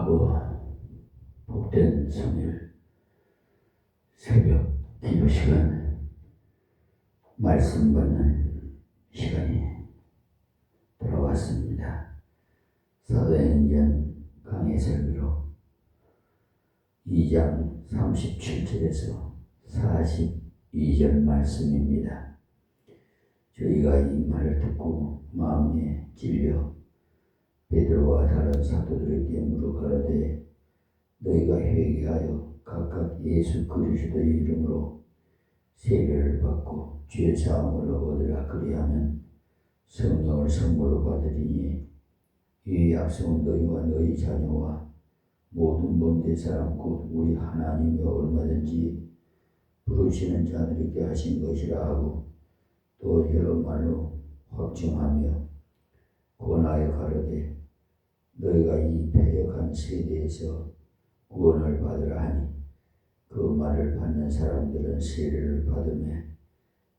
감사하고 복된 성일 새벽 기도 시간 말씀 받는 시간이 돌아왔습니다. 사도행전 강해 설교로 2장 37절에서 42절 말씀입니다. 저희가 이 말을 듣고 마음에 찔려 베드로와 다른 사도들에게 물어 가로되 너희가 회개하여 각각 예수 그리스도의 이름으로 세례를 받고 죄 사함을 얻으라 그리하면 성령을 선물로 받으리니 이 약속은 너희와 너희 자녀와 모든 먼데 사람 곧 우리 하나님이 얼마든지 부르시는 자들에게 하신 것이라 하고 또 여러 말로 확증하며 권하여 가로되 너희가 이 패역한 세대에서 구원을 받으라 하니 그 말을 받는 사람들은 세례를 받으며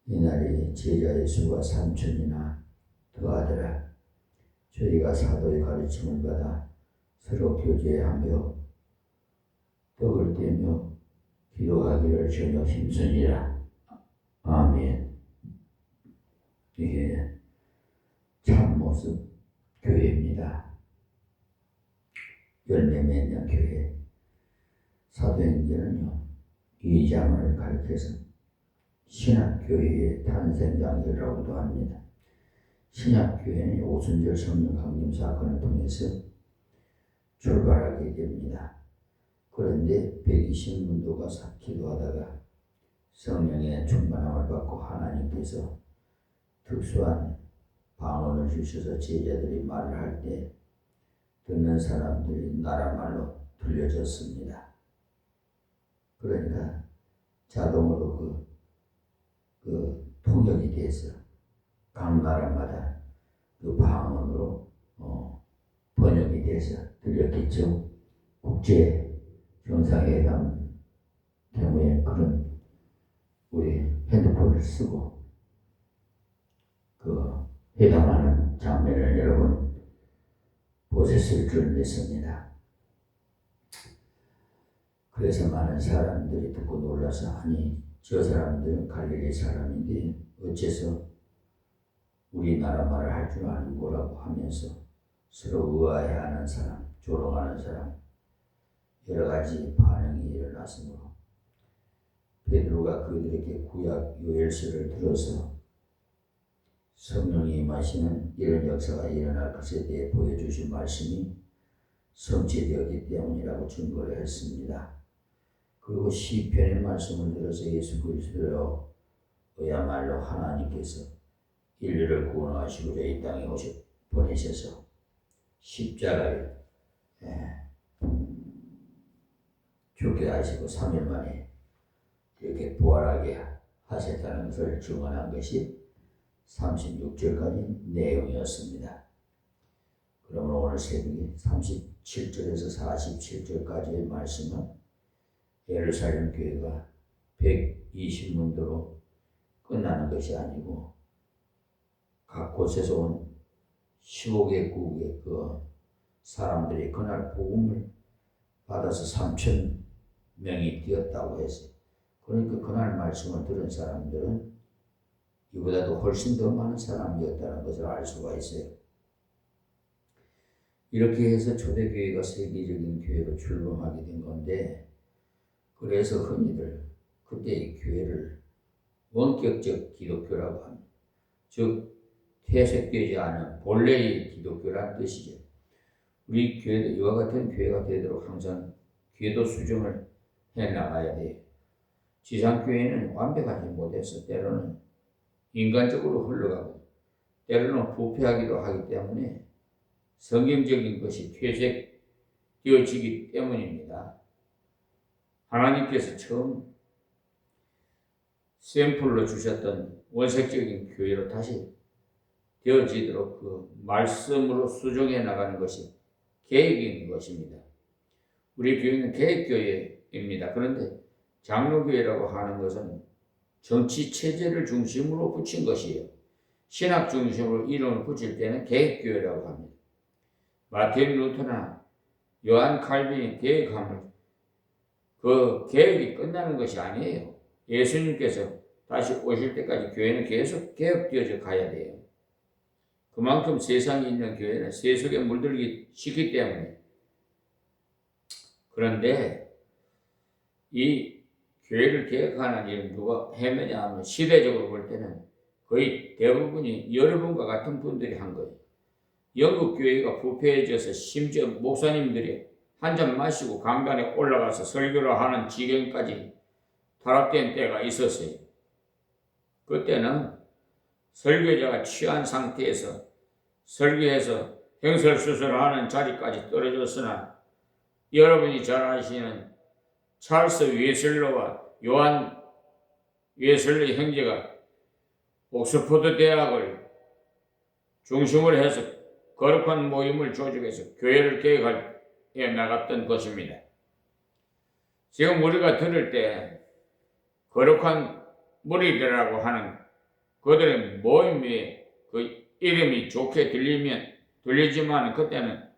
이날에 제자의 수가 3,000이나 더하더라. 저희가 사도의 가르침을 받아 서로 교제하며 떡을 떼며 기도하기를 전혀 힘쓰니라. 아멘. 이게 참모습 교회입니다. 열매 맺는 교회. 사도행전은요 2장을 가리켜서 신약교회의 탄생장이라고도 합니다. 신약교회는 오순절 성령 강림 사건을 통해서 출발하게 됩니다. 그런데 120문도가 기도하다가 성령의 충만함을 받고 하나님께서 특수한 방언을 주셔서 제자들이 말을 할 때 듣는 사람들이 나라 말로 들려졌습니다. 그러니까 자동으로 통역이 돼서 각 나라마다 그 방언으로 번역이 돼서 들렸겠죠. 국제 정상회담 경우에 그런 우리 핸드폰을 쓰고 그 회담하는 장면을 여러분 보셨을 줄 믿습니다. 그래서 많은 사람들이 듣고 놀라서 아니 저 사람들은 갈릴리 사람인데 어째서 우리나라 말을 할 줄 아는 거라고 하면서 서로 의아해하는 사람, 조롱하는 사람 여러 가지 반응이 일어났으므로 베드로가 그들에게 구약 요엘서를 들어서 성령이 임하시는 이런 역사가 일어날 것에 대해 보여주신 말씀이 성취되었기 때문이라고 증거를 했습니다. 그리고 시편의 말씀을 들어서 예수 그리스도야말로 하나님께서 인류를 구원하시고자 이 땅에 보내셔서 십자가에 죽게 하시고 3일 만에 이렇게 부활하게 하셨다는 것을 증언한 것이 36절까지 내용이었습니다. 그러면 오늘 새벽에 37절에서 47절까지의 말씀은 예루살렘 교회가 120문도로 끝나는 것이 아니고 각 곳에서 온 15개국의 그 사람들이 그날 복음을 받아서 3,000명이 되었다고 했어요. 그러니까 그날 말씀을 들은 사람들은 이보다도 훨씬 더 많은 사람이었다는 것을 알 수가 있어요. 이렇게 해서 초대교회가 세계적인 교회로 출범하게 된 건데 그래서 흔히들 그때의 교회를 원격적 기독교라고 합니다. 즉 퇴색되지 않은 본래의 기독교란 뜻이죠. 우리 교회도 이와 같은 교회가 되도록 항상 기도 수정을 해나가야 돼요. 지상교회는 완벽하지 못해서 때로는 인간적으로 흘러가고 때로는 부패하기도 하기 때문에 성경적인 것이 퇴색되어지기 때문입니다. 하나님께서 처음 샘플로 주셨던 원색적인 교회로 다시 되어지도록 그 말씀으로 수정해 나가는 것이 계획인 것입니다. 우리 교회는 계획교회입니다. 그런데 장로교회라고 하는 것은 정치체제를 중심으로 붙인 것이에요. 신학 중심으로 이름을 붙일 때는 계획교회라고 합니다. 마틴 루터나 요한 칼빈이 계획함을 그 계획이 끝나는 것이 아니에요. 예수님께서 다시 오실 때까지 교회는 계속 개혁되어져 가야 돼요. 그만큼 세상에 있는 교회는 세속에 물들기 쉽기 때문에. 그런데 이 교회를 개혁하는 일을 누가 해내냐 하면 시대적으로 볼 때는 거의 대부분이 여러분과 같은 분들이 한 거예요. 영국 교회가 부패해져서 심지어 목사님들이 한 잔 마시고 강단에 올라가서 설교를 하는 지경까지 타락된 때가 있었어요. 그때는 설교자가 취한 상태에서 설교해서 행설수설하는 자리까지 떨어졌으나 여러분이 잘 아시는 찰스 웨슬러와 요한 웨슬러 형제가 옥스퍼드 대학을 중심으로 해서 거룩한 모임을 조직해서 교회를 개혁해 나갔던 것입니다. 지금 우리가 들을 때 거룩한 무리들이라고 하는 그들의 모임에 그 이름이 좋게 들리지만 그때는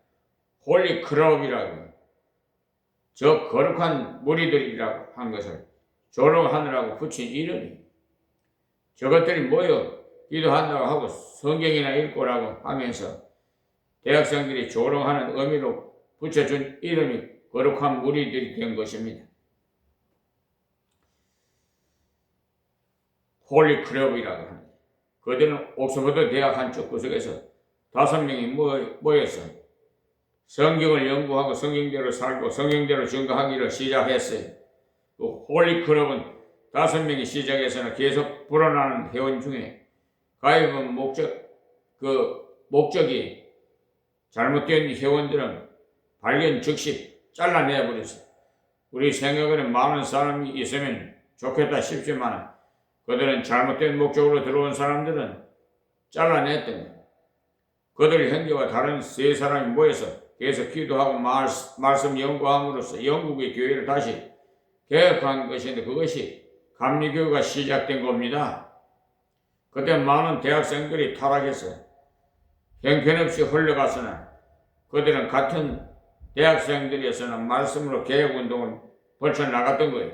홀리 크라우이라고 저 거룩한 무리들이라고 한 것을 조롱하느라고 붙인 이름이 저것들이 모여 기도한다고 하고 성경이나 읽고라고 하면서 대학생들이 조롱하는 의미로 붙여준 이름이 거룩한 무리들이 된 것입니다. 홀리 클럽이라고 합니다. 그들은 옥스퍼드 대학 한쪽 구석에서 5명이 모여서 성경을 연구하고 성경대로 살고 성경대로 증거하기를 시작했어요. 그 홀리 클럽은 5명이 시작해서는 계속 불어나는 회원 중에 가입은 목적이 잘못된 회원들은 발견 즉시 잘라내버렸어요. 우리 생각에는 많은 사람이 있으면 좋겠다 싶지만 그들은 잘못된 목적으로 들어온 사람들은 잘라냈던 거예요. 그들 형제와 다른 3사람이 모여서 계속 기도하고 말씀 연구함으로써 영국의 교회를 다시 개혁한 것인데 그것이 감리교가 시작된 겁니다. 그때 많은 대학생들이 타락해서 형편없이 흘러갔으나 그들은 같은 대학생들이었으나 말씀으로 개혁운동을 벌쳐나갔던 거예요.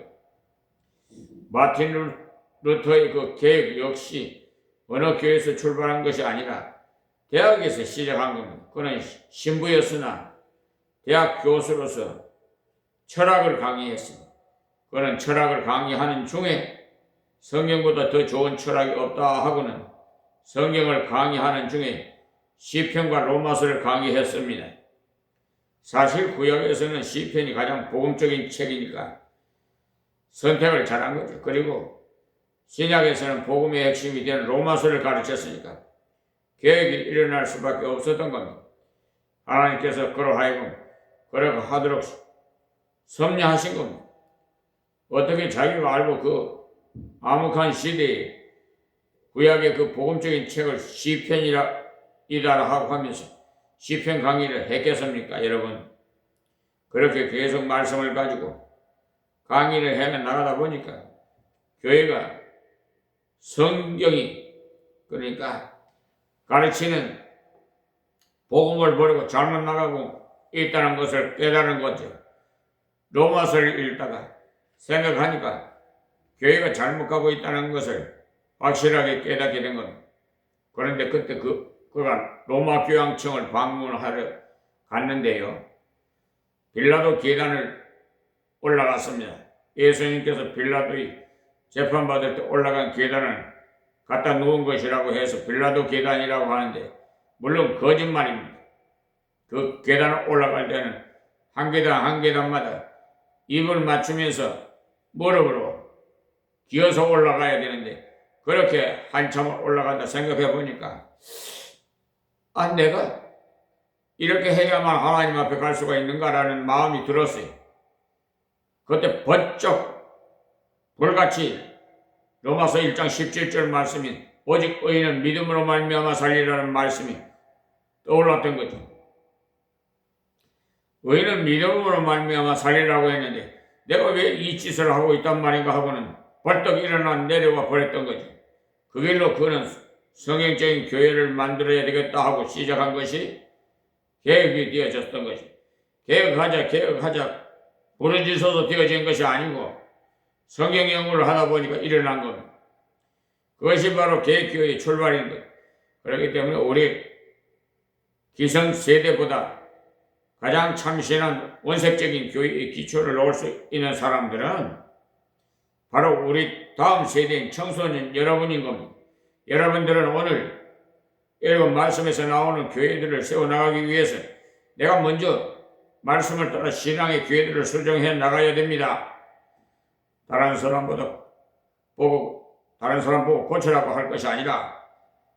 마틴 루터의 그 개혁 역시 어느 교회에서 출발한 것이 아니라 대학에서 시작한 겁니다. 그는 신부였으나 대학 교수로서 철학을 강의했습니다. 그는 철학을 강의하는 중에 성경보다 더 좋은 철학이 없다 하고는 성경을 강의하는 중에 시편과 로마서를 강의했습니다. 사실 구약에서는 시편이 가장 복음적인 책이니까 선택을 잘한 거죠. 그리고 신약에서는 복음의 핵심이 되는 로마서를 가르쳤으니까 개혁이 일어날 수밖에 없었던 겁니다. 하나님께서 그러하여금 그렇게 하도록 섭리하신 겁니다. 어떻게 자기가 알고 그 암흑한 시대에 구약의 그 복음적인 책을 시편이라 하고 하면서 시편 강의를 했겠습니까, 여러분? 그렇게 계속 말씀을 가지고 강의를 해 나가다 보니까 교회가 성경이 그러니까 가르치는 복음을 버리고 잘못 나가고 있다는 것을 깨달은 거죠. 로마서를 읽다가 생각하니까 교회가 잘못 가고 있다는 것을 확실하게 깨닫게 된 겁니다. 그런데 그때 그가 로마 교황청을 방문하러 갔는데요. 빌라도 계단을 올라갔습니다. 예수님께서 빌라도의 재판받을 때 올라간 계단을 갖다 놓은 것이라고 해서 빌라도 계단이라고 하는데 물론 거짓말입니다. 그 계단을 올라갈 때는 한 계단 한 계단마다 입을 맞추면서 무릎으로 기어서 올라가야 되는데 그렇게 한참을 올라간다 생각해 보니까 내가 이렇게 해야만 하나님 앞에 갈 수가 있는가라는 마음이 들었어요. 그때 번쩍 불같이 로마서 1장 17절 말씀인 오직 의인은 믿음으로 말미암아 살리라는 말씀이 떠올랐던 거죠. 의인은 믿음으로 말미암아 살리라고 했는데 내가 왜 이 짓을 하고 있단 말인가 하고는 벌떡 일어나 내려와 버렸던 거죠. 그 길로 그는 성경적인 교회를 만들어야 되겠다 하고 시작한 것이 계획이 되어졌던 것이 개혁하자 부르짖어서 되어진 것이 아니고 성경 연구를 하다 보니까 일어난 겁니다. 그것이 바로 개혁교회의 출발인 것. 그렇기 때문에 우리 기성세대보다 가장 참신한 원색적인 교회의 기초를 놓을 수 있는 사람들은 바로 우리 다음 세대인 청소년 여러분인 겁니다. 여러분들은 오늘 여러분 말씀에서 나오는 교회들을 세워나가기 위해서 내가 먼저 말씀을 따라 신앙의 교회들을 수정해 나가야 됩니다. 다른 사람 보고 고치라고 할 것이 아니라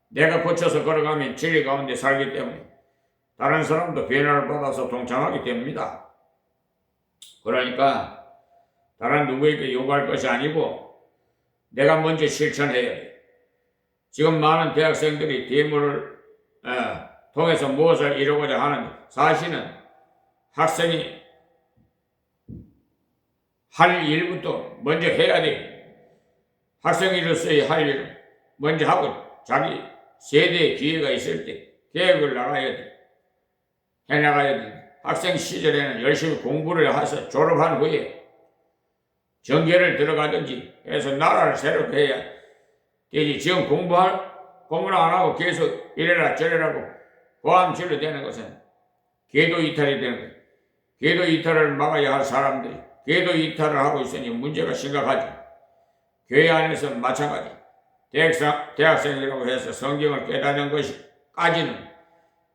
내가 고쳐서 걸어가면 진리 가운데 살기 때문에 다른 사람도 변화를 받아서 동참하게 됩니다. 그러니까 다른 누구에게 요구할 것이 아니고 내가 먼저 실천해야 돼. 지금 많은 대학생들이 데모를 통해서 무엇을 이루고자 하는데 사실은 학생이 할 일부터 먼저 해야 돼. 학생으로서의 할 일을 먼저 하고 자기 세대의 기회가 있을 때 계획을 나가야 돼. 해나가야 돼. 학생 시절에는 열심히 공부를 해서 졸업한 후에 정계를 들어가든지 해서 나라를 새롭게 해야 되지. 지금 공부를 안 하고 계속 이래라 저래라고 고함질로 되는 것은 궤도 이탈이 되는 거예요. 궤도 이탈을 막아야 할 사람들이 궤도 이탈을 하고 있으니 문제가 심각하죠. 교회 안에서 마찬가지. 대학생이라고 해서 성경을 깨닫는 것까지는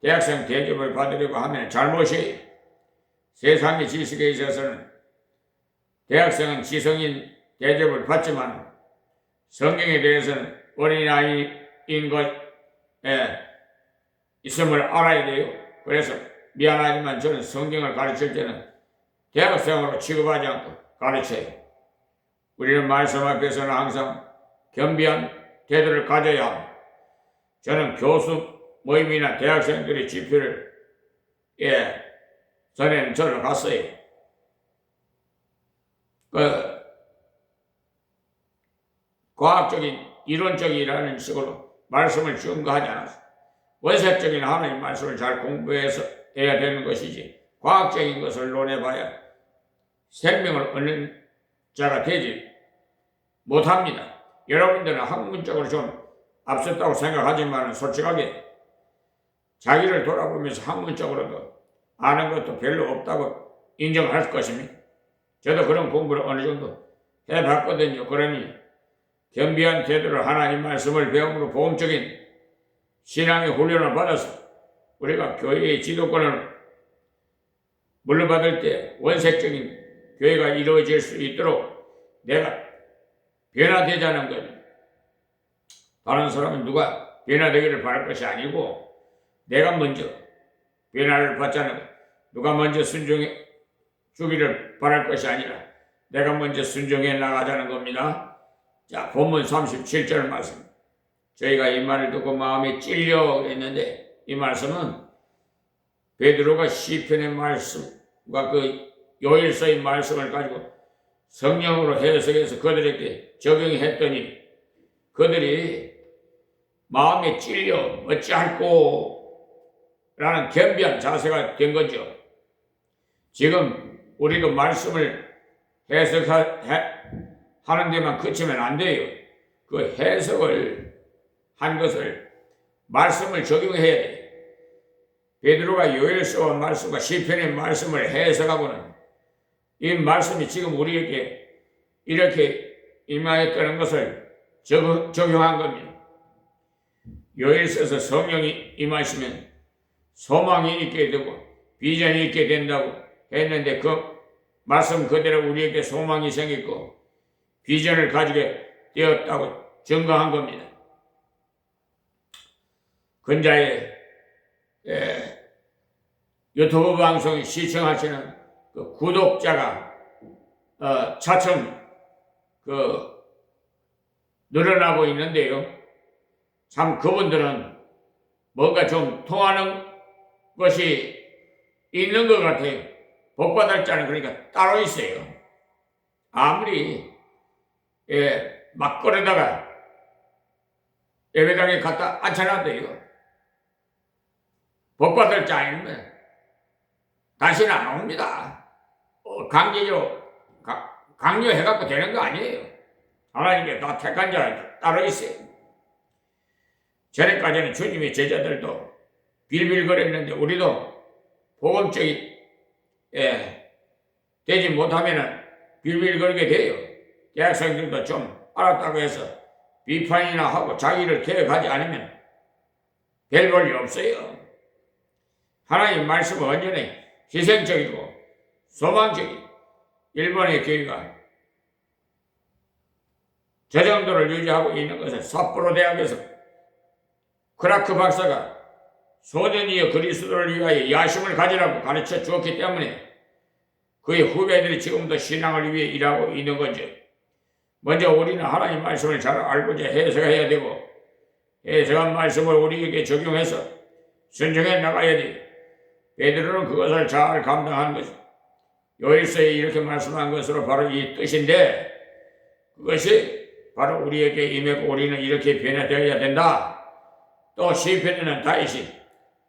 대학생 대접을 받으려고 하면 잘못이에요. 세상의 지식에 있어서는 대학생은 지성인 대접을 받지만 성경에 대해서는 어린아이인 것에 있음을 알아야 돼요. 그래서 미안하지만 저는 성경을 가르칠 때는 대학생으로 취급하지 않고 가르쳐요. 우리는 말씀 앞에서는 항상 겸비한 태도를 가져야 합니다. 저는 교수 모임이나 대학생들의 집회를 전에는 저를 갔어요. 과학적인 이론적이라는 식으로 말씀을 증거하지 않았어요. 원색적인 하나님 말씀을 잘 공부해서 해야 되는 것이지 과학적인 것을 논해봐야 생명을 얻는 자가 되지 못합니다. 여러분들은 학문적으로 좀 앞섰다고 생각하지만 솔직하게 자기를 돌아보면서 학문적으로도 아는 것도 별로 없다고 인정할 것입니다. 저도 그런 공부를 어느 정도 해봤거든요. 그러니 겸비한 태도로 하나님 말씀을 배움으로 보험적인 신앙의 훈련을 받아서 우리가 교회의 지도권을 물려받을 때 원색적인 교회가 이루어질 수 있도록 내가 변화되자는 거죠. 다른 사람은 누가 변화되기를 바랄 것이 아니고 내가 먼저 변화를 받자는 것. 누가 먼저 순종해 주기를 바랄 것이 아니라 내가 먼저 순종해 나가자는 겁니다. 자, 본문 37절 말씀. 저희가 이 말을 듣고 마음에 찔려 했는데 이 말씀은 베드로가 시편의 말씀과 그 요일서의 말씀을 가지고 성령으로 해석해서 그들에게 적용했더니 그들이 마음에 찔려 어찌할꼬 라는 겸비한 자세가 된 거죠. 지금 우리도 말씀을 해석하는 데만 그치면 안 돼요. 그 해석을 한 것을 말씀을 적용해야 돼요. 베드로가 요엘서와 말씀과 시편의 말씀을 해석하고는 이 말씀이 지금 우리에게 이렇게 임하였다는 것을 적용한 겁니다. 요엘서에서 성령이 임하시면 소망이 있게 되고 비전이 있게 된다고 했는데 그 말씀 그대로 우리에게 소망이 생겼고 비전을 가지게 되었다고 증거한 겁니다. 근자의 유튜브 방송 시청하시는 그 구독자가 차츰 늘어나고 있는데요. 참 그분들은 뭔가 좀 통하는 것이 있는 것 같아요. 복받을 자는 그러니까 따로 있어요. 아무리 막 걸어다가 예배당에 갖다 앉혀놔도요. 복받을 자 아니면 다시는 안 옵니다. 강제로 강요해갖고 되는 거 아니에요. 하나님께 다 택한 자가 따로 있어요. 전에까지는 주님의 제자들도 빌빌거렸는데 우리도 복음적이 되지 못하면은 빌빌거리게 돼요. 대학생들도 좀 알았다고 해서 비판이나 하고 자기를 개혁하지 않으면 별 볼일 없어요. 하나님 말씀은 언제나 희생적이고 소망적이고 일본의 교회가 저 정도를 유지하고 있는 것은 삿포로 대학에서 크라크 박사가 소년이여 그리스도를 위하여 야심을 가지라고 가르쳐 주었기 때문에 그의 후배들이 지금도 신앙을 위해 일하고 있는 거죠. 먼저 우리는 하나님 말씀을 잘 알고자 해석해야 되고 해석한 말씀을 우리에게 적용해서 순종해 나가야 돼. 베드로는 그것을 잘 감당하는 거죠. 요일서에 이렇게 말씀한 것으로 바로 이 뜻인데 그것이 바로 우리에게 임했고 우리는 이렇게 변화되어야 된다. 또 시편에는 다윗이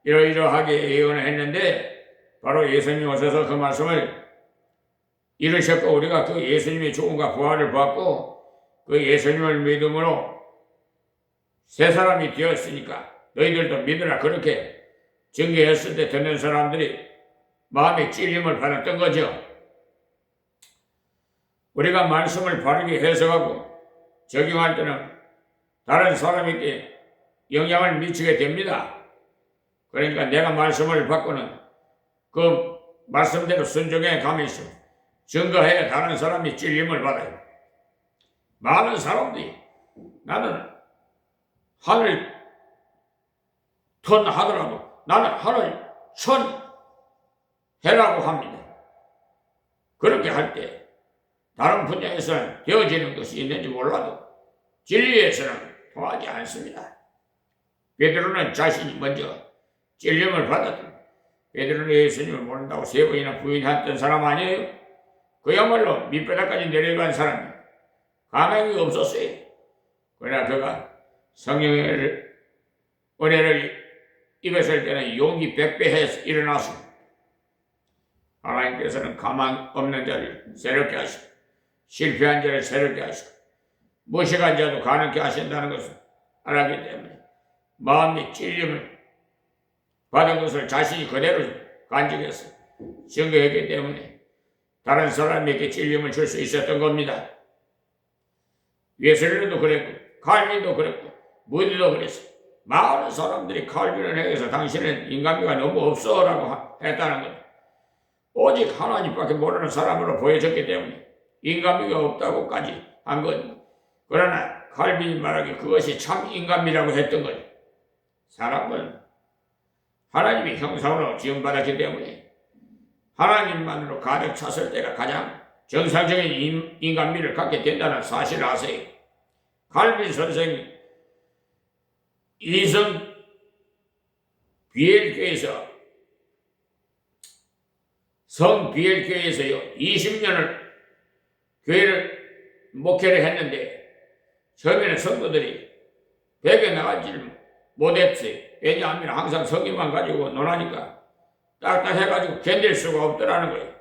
이러이러하게 예언을 했는데 바로 예수님이 오셔서 그 말씀을 이루셨고 우리가 그 예수님의 죽음과 부활을 받고 그 예수님을 믿음으로 새 사람이 되었으니까 너희들도 믿으라 그렇게 증거했을 때 듣는 사람들이 마음의 찔림을 받았던 거죠. 우리가 말씀을 바르게 해석하고 적용할 때는 다른 사람에게 영향을 미치게 됩니다. 그러니까 내가 말씀을 받고는 그 말씀대로 순종해 가면서 증거해야 다른 사람이 찔림을 받아요. 많은 사람들이 나는 하늘 턴 하더라도 나는 하늘 천 해라고 합니다. 그렇게 할 때 다른 분야에서는 되어지는 것이 있는지 몰라도 진리에서는 통하지 않습니다. 베드로는 자신이 먼저 찔림을 받았던 베드로는 예수님을 모른다고 3번이나 부인했던 사람 아니에요? 그야말로 밑바닥까지 내려간 사람이 가망이 없었어요. 그러나 그가 성령의 은혜를 입었을 때는 용기 100배해서 일어났습니다. 하나님께서는 가망 없는 자를 새롭게 하시고 실패한 자를 새롭게 하시고 무식한 자도 가능케 하신다는 것을 알았기 때문에 마음의 찔림을 받은 것을 자신이 그대로 간직해서 증거했기 때문에 다른 사람에게 찔림을 줄 수 있었던 겁니다. 웨슬리도 그랬고 칼빈도 그랬고 무디도 그랬어요. 많은 사람들이 칼빈을 해서 당신은 인간미가 너무 없어 라고 했다는 것. 오직 하나님밖에 모르는 사람으로 보여졌기 때문에 인간미가 없다고까지 한 것. 그러나 칼빈이 말하기 그것이 참 인간미라고 했던 거죠. 사람은 하나님의 형상으로 지음받았기 때문에 하나님만으로 가득 찼을 때가 가장 정상적인 인간미를 갖게 된다는 사실을 아세요. 칼빈 선생이 이성 비엘교에서 성 비엘교에서요 20년을 교회를 목회를 했는데 처음에는 성도들이 벽에 나가지를 못했어요. 왜냐하면 항상 성경만 가지고 논하니까 딱딱해가지고 견딜 수가 없더라는 거예요.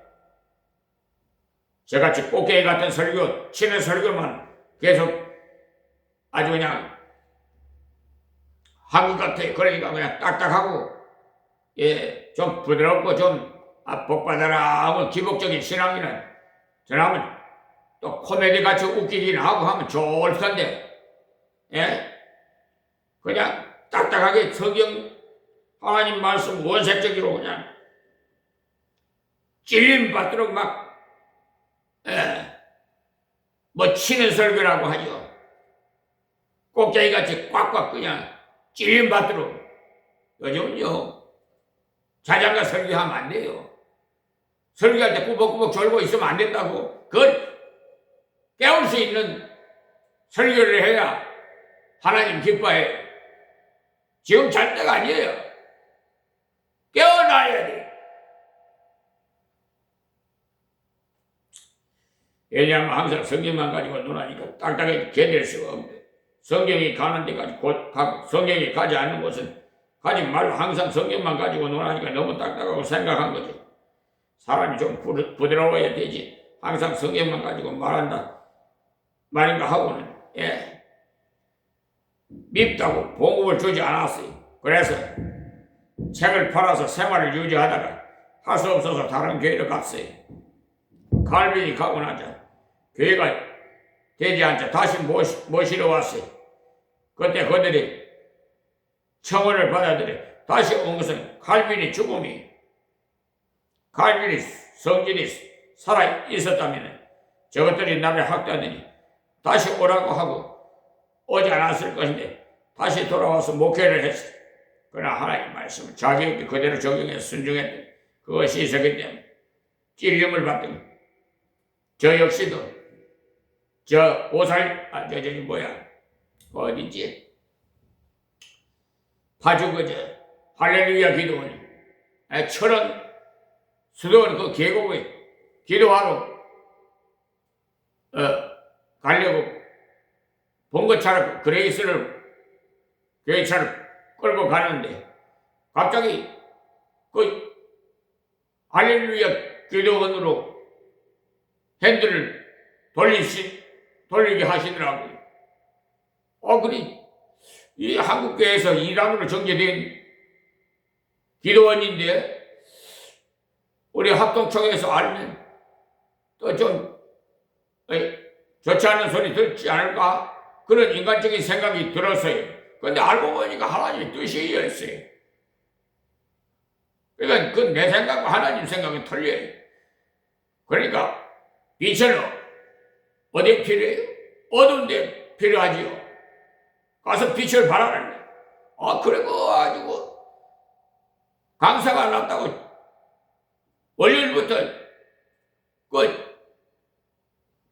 저같이 꽃게임 같은 설교, 치는 설교만 계속 아주 그냥 한국 같아요. 그러니까 그냥 딱딱하고 좀 부드럽고 좀 복받아라 하고 기복적인 신앙이는 저는 또 코미디 같이 웃기긴 하고 하면 좋을 텐데 그냥 딱딱하게 성경 하나님 말씀 원색적으로 그냥 찔림 받도록 뭐 치는 설교라고 하죠. 꼭대기같이 꽉꽉 그냥 찔림 받도록. 요즘은요 자장가 설교하면 안 돼요. 설교할 때 꾸벅꾸벅 졸고 있으면 안 된다고. 그걸 깨울 수 있는 설교를 해야 하나님 기뻐해요. 지금 잘 때가 아니에요. 깨어나야 돼. 왜냐하면 항상 성경만 가지고 논하니까 딱딱하게 견딜 수가 없는데 성경이 가는 데까지 곧 가고 성경이 가지 않는 곳은 가지 말고 항상 성경만 가지고 논하니까 너무 딱딱하고 생각한 거죠. 사람이 좀 부드러워야 되지. 항상 성경만 가지고 말인가 하고는, 예, 밉다고 봉급을 주지 않았어요. 그래서 책을 팔아서 생활을 유지하다가 할 수 없어서 다른 교회를 갔어요. 칼빈이 가고 나자 교회가 되지 않자 다시 모시러 왔어요. 그때 그들이 청원을 받아들여 다시 온 것은 칼빈이 죽음이, 칼빈이 성질이 살아 있었다면 저것들이 나를 학대하더니 다시 오라고 하고 오지 않았을 것인데 다시 돌아와서 목회를 했어요. 그러나 하나님의 말씀을 자기에게 그대로 적용해서 순종했더니 그것이 있었기 때문에 찔림을 받더니 저 역시도 저기 뭐야 어디지 파주거저 할렐루야 기도원이 철원 수도원 그 계곡에 기도하러 가려고 봉고차를 그레이스를 끌고 가는데 갑자기 그 할렐루야 기도원으로 핸들을 돌리게 하시더라고요. 그리 이 한국교회에서 이란으로 정제된 기도원인데 우리 합동청에서 알면 또 좀 좋지 않은 소리 듣지 않을까 그런 인간적인 생각이 들었어요. 근데 알고 보니까 하나님의 뜻이었어요. 그러니까 그 내 생각과 하나님 생각이 틀려요. 그러니까 빛은 어디에 필요해요? 어두운 데 필요하지요. 가서 빛을 발하라네. 그래가지고 강사가 났다고 월요일부터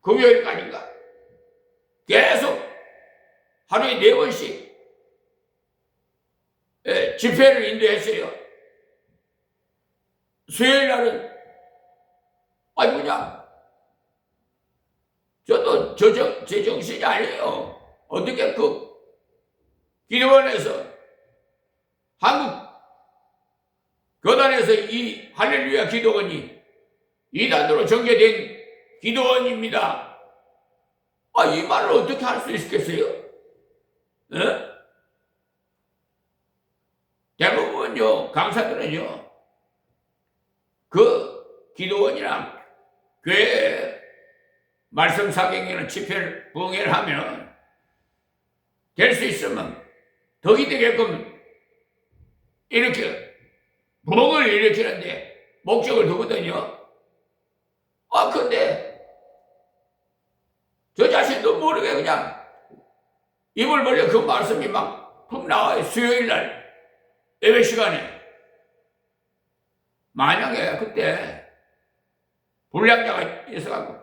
금요일까지인가 계속 하루에 4번씩 집회를 인도했어요. 수요일 날은 그냥 저도 제 정신이 아니에요. 어떻게 그 기도원에서 한국 교단에서 이 할렐루야 기도원이 이단으로 정제된 기도원입니다. 이 말을 어떻게 할 수 있겠어요? 대부분요 강사들은요 그 기도원이랑 교회 말씀 사경이나 집회를 부흥회를 하면 될 수 있으면 덕이 되게끔 이렇게 부흥을 일으키는데 목적을 두거든요. 근데 저 자신도 모르게 그냥 입을 벌려 그 말씀이 막 푹 나와요. 수요일 날 예배 시간에. 만약에 그때 불량자가 있어갖고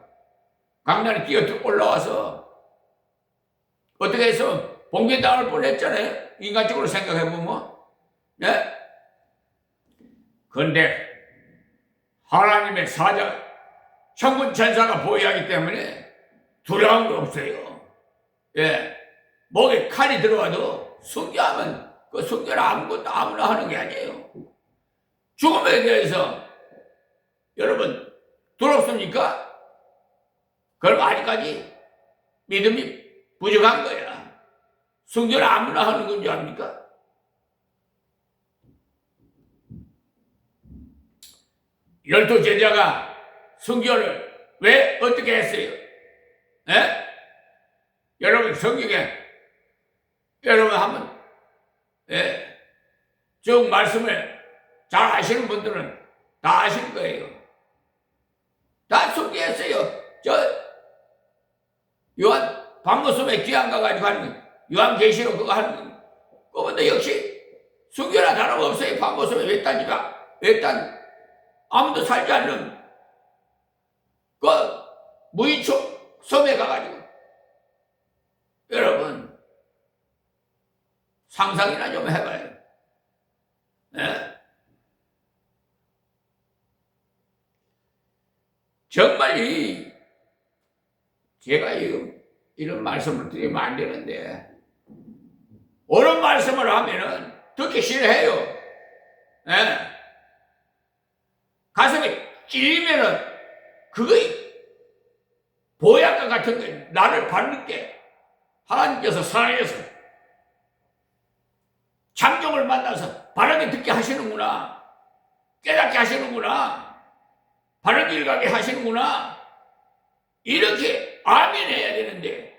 강단에 뛰어 올라와서 어떻게 해서 봉기당할 뻔했잖아요. 인간적으로 생각해보면. 네? 근데 하나님의 사자 천군 천사가 보호하기 때문에 두려운 거 없어요. 예, 목에 칼이 들어와도 순교하면 그 순교는 아무것도 아무나 하는 게 아니에요. 죽음에 대해서 여러분 두렵습니까? 그럼 아직까지 믿음이 부족한 거야. 순교는 아무나 하는 건 줄 압니까? 열두 제자가 순교를 왜 어떻게 했어요? 예? 여러분 성경에 여러분 한번 쭉 말씀을 잘 아시는 분들은 다 아실 거예요. 다 순교했어요. 요한 밤모습에 귀한 가가지고 하는 요한계시록 그거 하는 그분도 역시 순교나 다름없어요. 밤모습에 외딴 아무도 살지 않는 그 무인촌 섬에 가가지고 여러분 상상이나 좀 해봐요. 네? 정말 제가 이런 말씀을 드리면 안 되는데 옳은 말씀을 하면은 듣기 싫어해요. 네? 가슴이 찔리면은 그거 보약과 같은 거 나를 바르게 하나님께서 사랑해서 장종을 만나서 바르게 듣게 하시는구나. 깨닫게 하시는구나. 바른 길 가게 하시는구나. 이렇게 아멘 해야 되는데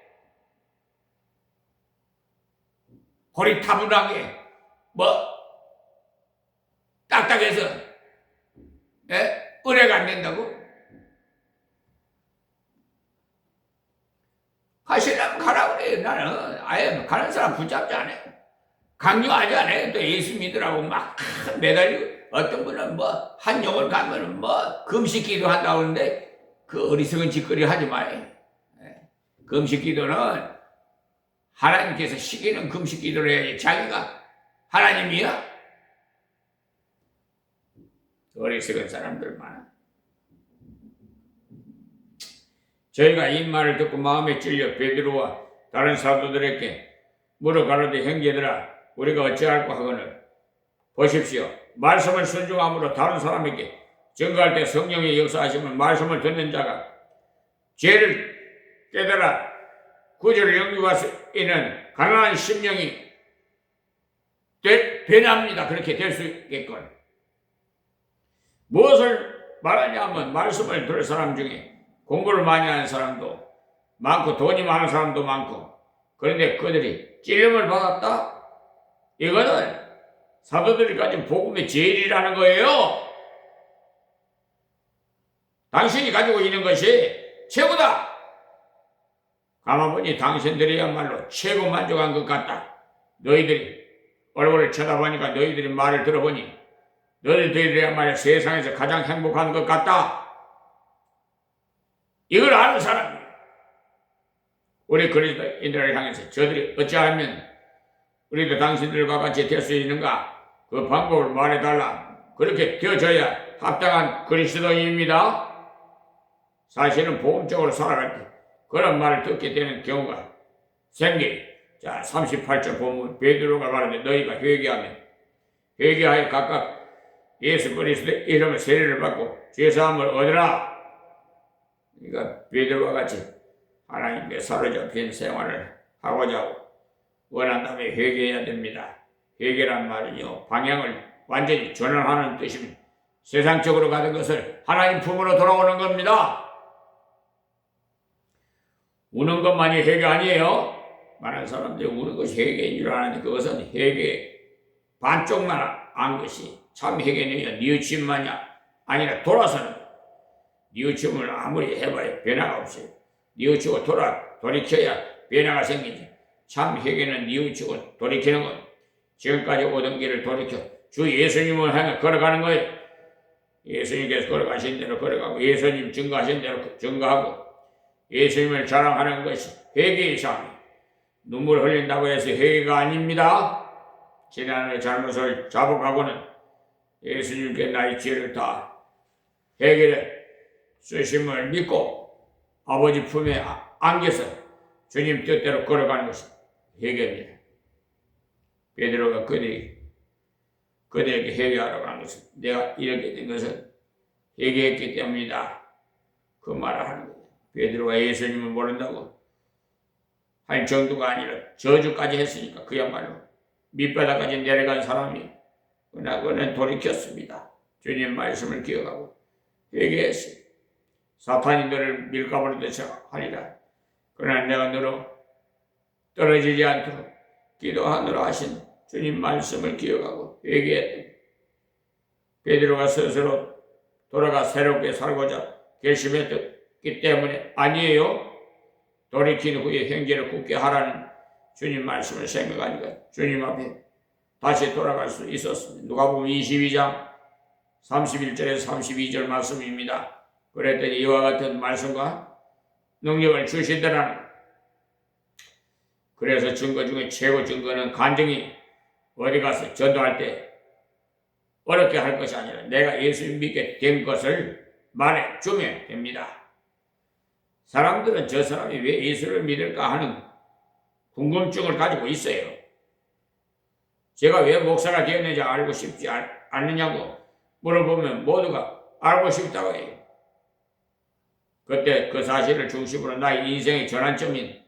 호리타분하게 딱딱해서 은혜가 안 된다고? 가시려면 가라고 그래요. 나는 아예 가는 사람 붙잡지 않아요. 강요하지 않아요. 또 예수 믿으라고 막 매달리고 어떤 분은 한용을 가면은 금식 기도 한다고 하는데 그 어리석은 짓거리 하지 마요. 금식 기도는 하나님께서 시키는 금식 기도를 해야지 자기가 하나님이야? 어리석은 사람들 많아. 저희가 이 말을 듣고 마음에 찔려 베드로와 다른 사도들에게 물어 가로되 형제들아 우리가 어찌할까 하거늘 보십시오. 말씀을 순종함으로 다른 사람에게 증거할 때 성령의 역사하심을 말씀을 듣는 자가 죄를 깨달아 구주를 영육하시는 가난한 심령이 되납니다. 그렇게 될 수 있겠건 무엇을 말하냐 하면 말씀을 들을 사람 중에 공부를 많이 하는 사람도 많고 돈이 많은 사람도 많고 그런데 그들이 찔림을 받았다? 이거는 사도들이 가진 복음의 제일이라는 거예요. 당신이 가지고 있는 것이 최고다. 가만 보니 당신들이야말로 최고 만족한 것 같다. 너희들이 얼굴을 쳐다보니까 너희들이 말을 들어보니 너희들이야말로 세상에서 가장 행복한 것 같다. 이걸 아는 사람이 우리 그리스도인들을 향해서 저들이 어찌하면 우리도 당신들과 같이 될 수 있는가? 그 방법을 말해달라. 그렇게 되어져야 합당한 그리스도인입니다. 사실은 복음적으로 살아갈 때 그런 말을 듣게 되는 경우가 생기. 자, 38절 보면 베드로가 말하는데 너희가 회개하여 각각 예수 그리스도의 이름을 세례를 받고 죄사함을 얻으라. 그러니까 베드로와 같이 하나님께 사로잡힌 생활을 하고자 원한다면 회개해야 됩니다. 회개란 말은요 방향을 완전히 전환하는 뜻입니다. 세상적으로 가는 것을 하나님 품으로 돌아오는 겁니다. 우는 것만이 회개 아니에요. 많은 사람들이 우는 것이 회개인 줄 아는데 그것은 회개 반쪽만 안 것이 참 회개는요 뉘우침만이 아니라 돌아서는 뉘우침을 아무리 해봐야 변화가 없어요. 뉘우치고 돌이켜야 변화가 생기지. 참 회개는 뉘우치고 돌이키는 것. 지금까지 오던 길을 돌이켜 주 예수님을 향해 걸어가는 거예요. 예수님께서 걸어가신 대로 걸어가고 예수님 증거하신 대로 증거하고 예수님을 자랑하는 것이 회개의 삶이에요. 눈물 흘린다고 해서 회개가 아닙니다. 지난해 잘못을 자복하고는 예수님께 나의 죄를 다 회개를 쓰심을 믿고 아버지 품에 안겨서 주님 뜻대로 걸어가는 것이 회개입니다. 베드로가 그들에게 회개하라고 하는 것은 내가 이렇게 된 것은 회개했기 때문이다. 그 말을 하는 거예요. 베드로가 예수님을 모른다고 할 정도가 아니라 저주까지 했으니까 그야말로 밑바닥까지 내려간 사람이 그러나 그는 돌이켰습니다. 주님 말씀을 기억하고 회개했어요. 사탄이 너를 밀가부르듯이 하리라. 그러나 내가 너로 떨어지지 않도록 기도하느라 하신 주님 말씀을 기억하고 회개했다. 베드로가 스스로 돌아가 새롭게 살고자 결심했기 때문에 아니에요. 돌이킨 후에 형제를 굳게 하라는 주님 말씀을 생각하니까 주님 앞에 다시 돌아갈 수 있었습니다. 누가복음 22장 31절에서 32절 말씀입니다. 그랬더니 이와 같은 말씀과 능력을 주시더라는. 그래서 증거 중에 최고 증거는 간증이 어디 가서 전도할 때 어렵게 할 것이 아니라 내가 예수님 믿게 된 것을 말해주면 됩니다. 사람들은 저 사람이 왜 예수를 믿을까 하는 궁금증을 가지고 있어요. 제가 왜 목사가 되었는지 알고 싶지 않느냐고 물어보면 모두가 알고 싶다고 해요. 그때 그 사실을 중심으로 나의 인생의 전환점인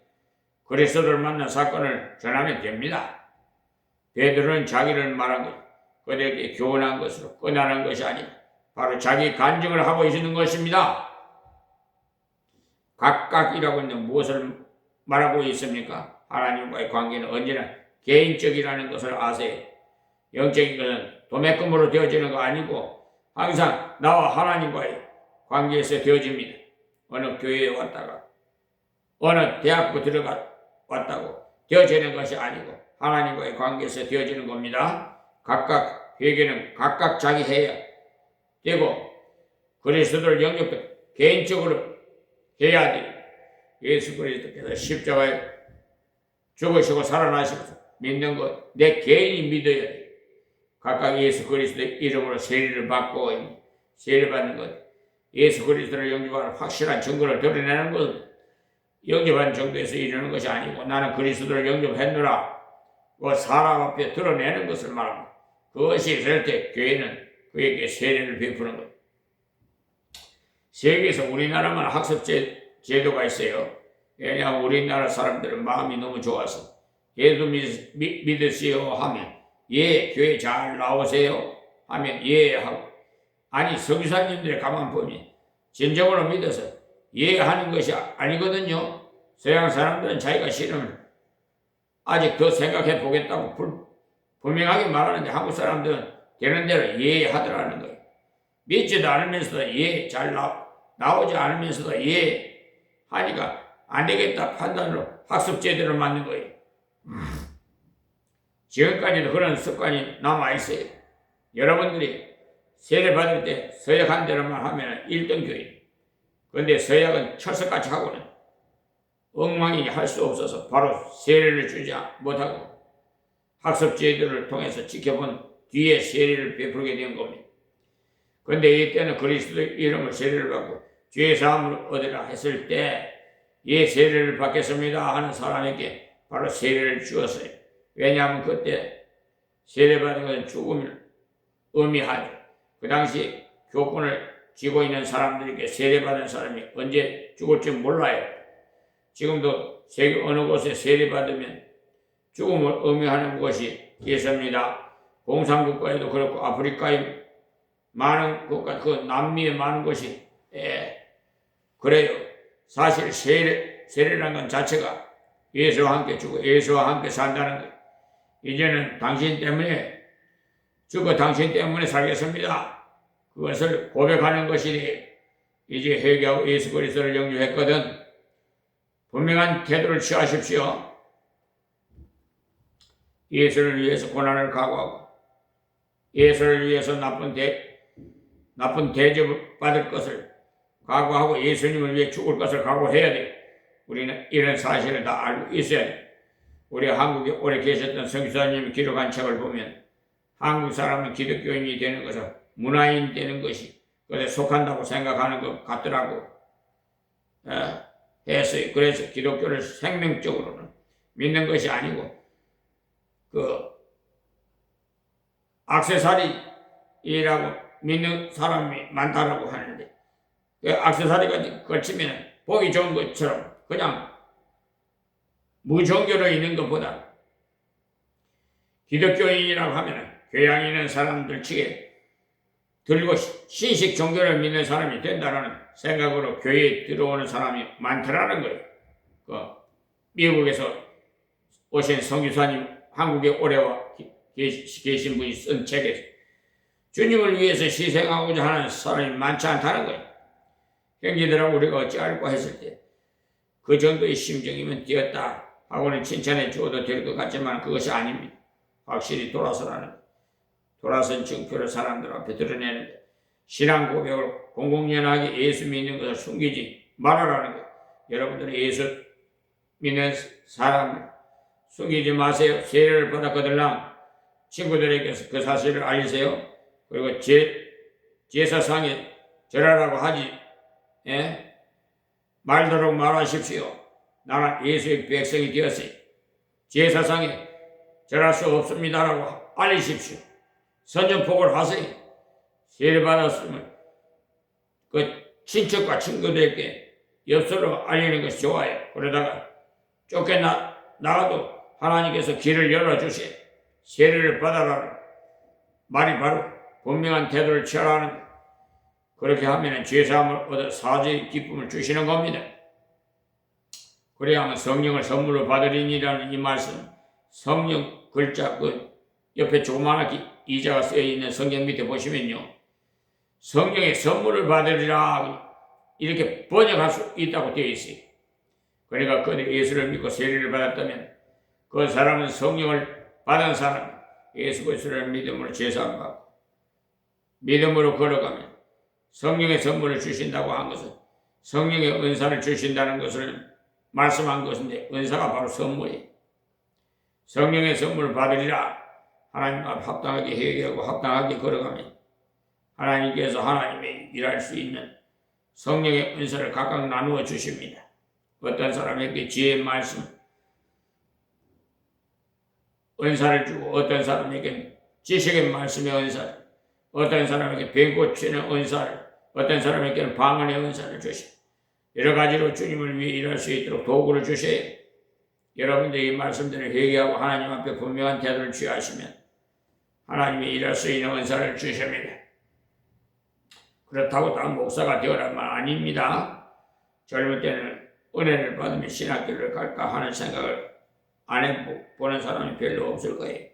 그리스도를 만난 사건을 전하면 됩니다. 베드로는 자기를 말한 것, 그들에게 교훈한 것으로 끝나는 것이 아니라 바로 자기 간증을 하고 있는 것입니다. 각각이라고 하는 무엇을 말하고 있습니까? 하나님과의 관계는 언제나 개인적이라는 것을 아세요. 영적인 것은 도매금으로 되어지는 거 아니고 항상 나와 하나님과의 관계에서 되어집니다. 어느 교회에 왔다가 어느 대학부 들어가 왔다고 되어지는 것이 아니고 하나님과의 관계에서 되어지는 겁니다. 각각 회개는 각각 자기 해야 되고 그리스도를 영접해 개인적으로 해야 돼. 예수 그리스도께서 십자가에 죽으시고 살아나시면서 믿는 것 내 개인이 믿어야 돼. 각각 예수 그리스도의 이름으로 세례를 받고 세례 받는 것, 예수 그리스도를 영접하는 확실한 증거를 드러내는 것, 영접한 정도에서 이르는 것이 아니고 나는 그리스도를 영접했노라 그 사람 앞에 드러내는 것을 말합니다. 그것이 있을 때 교회는 그에게 세례를 베푸는 것. 세계에서 우리나라만 학습 제도가 있어요. 왜냐하면 우리나라 사람들은 마음이 너무 좋아서 예수 믿으시오 하면 예, 교회 잘 나오세요 하면 예 하고, 아니 선교사님들의 가만 보면 진정으로 믿어서 예 하는 것이 아니거든요. 서양 사람들은 자기가 싫으면 아직 더 생각해 보겠다고 분명하게 말하는데 한국 사람들은 되는 대로 예 하더라는 거예요. 믿지도 않으면서도 예 잘 나오지 않으면서도 예 하니까 안 되겠다 판단으로 학습 제도를 만든 거예요. 지금까지도 그런 습관이 남아있어요. 여러분들이 세례 받을 때 서약한 대로만 하면 1등 교회. 그런데 서약은 철석같이 하고는 엉망이 할 수 없어서 바로 세례를 주지 못하고 학습 제도를 통해서 지켜본 뒤에 세례를 베풀게 된 겁니다. 그런데 이때는 그리스도의 이름을 세례를 받고 죄 사함을 얻으라 했을 때 예 세례를 받겠습니다 하는 사람에게 바로 세례를 주었어요. 왜냐하면 그때 세례받은 것은 죽음을 의미하죠. 그 당시 교권을 쥐고 있는 사람들에게 세례받은 사람이 언제 죽을지 몰라요. 지금도 세계 어느 곳에 세례받으면 죽음을 의미하는 것이 있습니다. 공산국가에도 그렇고 아프리카의 많은 국가, 그 남미의 많은 곳이 그래요. 사실 세례라는 것 자체가 예수와 함께 죽고 예수와 함께 산다는 것. 이제는 당신 때문에 죽어 당신 때문에 살겠습니다. 그것을 고백하는 것이니 이제 회개하고 예수 그리스도를 영접했거든. 분명한 태도를 취하십시오. 예수를 위해서 고난을 각오하고 예수를 위해서 나쁜 대접을 받을 것을 각오하고 예수님을 위해 죽을 것을 각오해야 돼. 우리는 이런 사실을 다 알고 있어야 돼. 우리 한국에 오래 계셨던 선교사님이 기록한 책을 보면 한국 사람은 기독교인이 되는 것은 문화인 되는 것이 그것에 속한다고 생각하는 것 같더라고. 했어요. 그래서 기독교를 생명적으로는 믿는 것이 아니고 그 액세서리라고 믿는 사람이 많다라고 하는데 그 액세서리가 걸치면 보기 좋은 것처럼 그냥 무종교로 있는 것보다 기독교인이라고 하면 교양 있는 사람들 측에 들고 신식 종교를 믿는 사람이 된다는 생각으로 교회에 들어오는 사람이 많더라는 거예요. 그 미국에서 오신 선교사님 한국에 오래 계신 분이 쓴 책에서 주님을 위해서 희생하고자 하는 사람이 많지 않다는 거예요. 형제들하고 우리가 어찌 알고 했을 때 그 정도의 심정이면 되었다 하고는 칭찬해 주어도 될 것 같지만 그것이 아닙니다. 확실히 돌아선 증표를 사람들 앞에 드러내는 신앙 고백을 공공연하게 예수 믿는 것을 숨기지 말아라는 거예요. 여러분들이 예수 믿는 사람을 숨기지 마세요. 세례를 받았거들랑 친구들에게 그 사실을 알리세요. 그리고 제사상에 절하라고 하지 말도록 말하십시오. 나는 예수의 백성이 되었으니 제사상에 절할 수 없습니다라고 알리십시오. 선전포고를 하세요. 세례받았으면 그 친척과 친구들에게 엽서로 알리는 것이 좋아요. 그러다가 쫓겨나가도 하나님께서 길을 열어주시 세례를 받아라 말이 바로 분명한 태도를 취하라는, 그렇게 하면 죄사함을 얻어 사죄의 기쁨을 주시는 겁니다. 그래야 하면 성령을 선물로 받으리니라는 이 말씀, 성령 글자 그 옆에 조그마하게 이자가 쓰여 있는 성경 밑에 보시면요, 성령의 선물을 받으리라 이렇게 번역할 수 있다고 되어 있어요. 그러니까 그들 예수를 믿고 세례를 받았다면 그 사람은 성령을 받은 사람, 예수 그리스도를 믿음으로 죄사함 받고 믿음으로 걸어가면 성령의 선물을 주신다고 한 것은 성령의 은사를 주신다는 것을 말씀한 것인데, 은사가 바로 선물이에요. 성령의 선물을 받으리라. 하나님 앞 합당하게 회개하고 합당하게 걸어가면 하나님께서 하나님의 일할 수 있는 성령의 은사를 각각 나누어 주십니다. 어떤 사람에게 지혜의 말씀 은사를 주고, 어떤 사람에게 지식의 말씀의 은사를, 어떤 사람에게 병 고치는 은사를, 어떤 사람에게는 방언의 은사를 주시고, 여러 가지로 주님을 위해 일할 수 있도록 도구를 주셔야 여러분들이 이 말씀들을 회개하고 하나님 앞에 분명한 태도를 취하시면 하나님이 일할 수 있는 은사를 주십니다. 그렇다고 다 목사가 되어란 말 아닙니다. 젊을 때는 은혜를 받으면 신학교를 갈까 하는 생각을 안 해보는 사람이 별로 없을 거예요.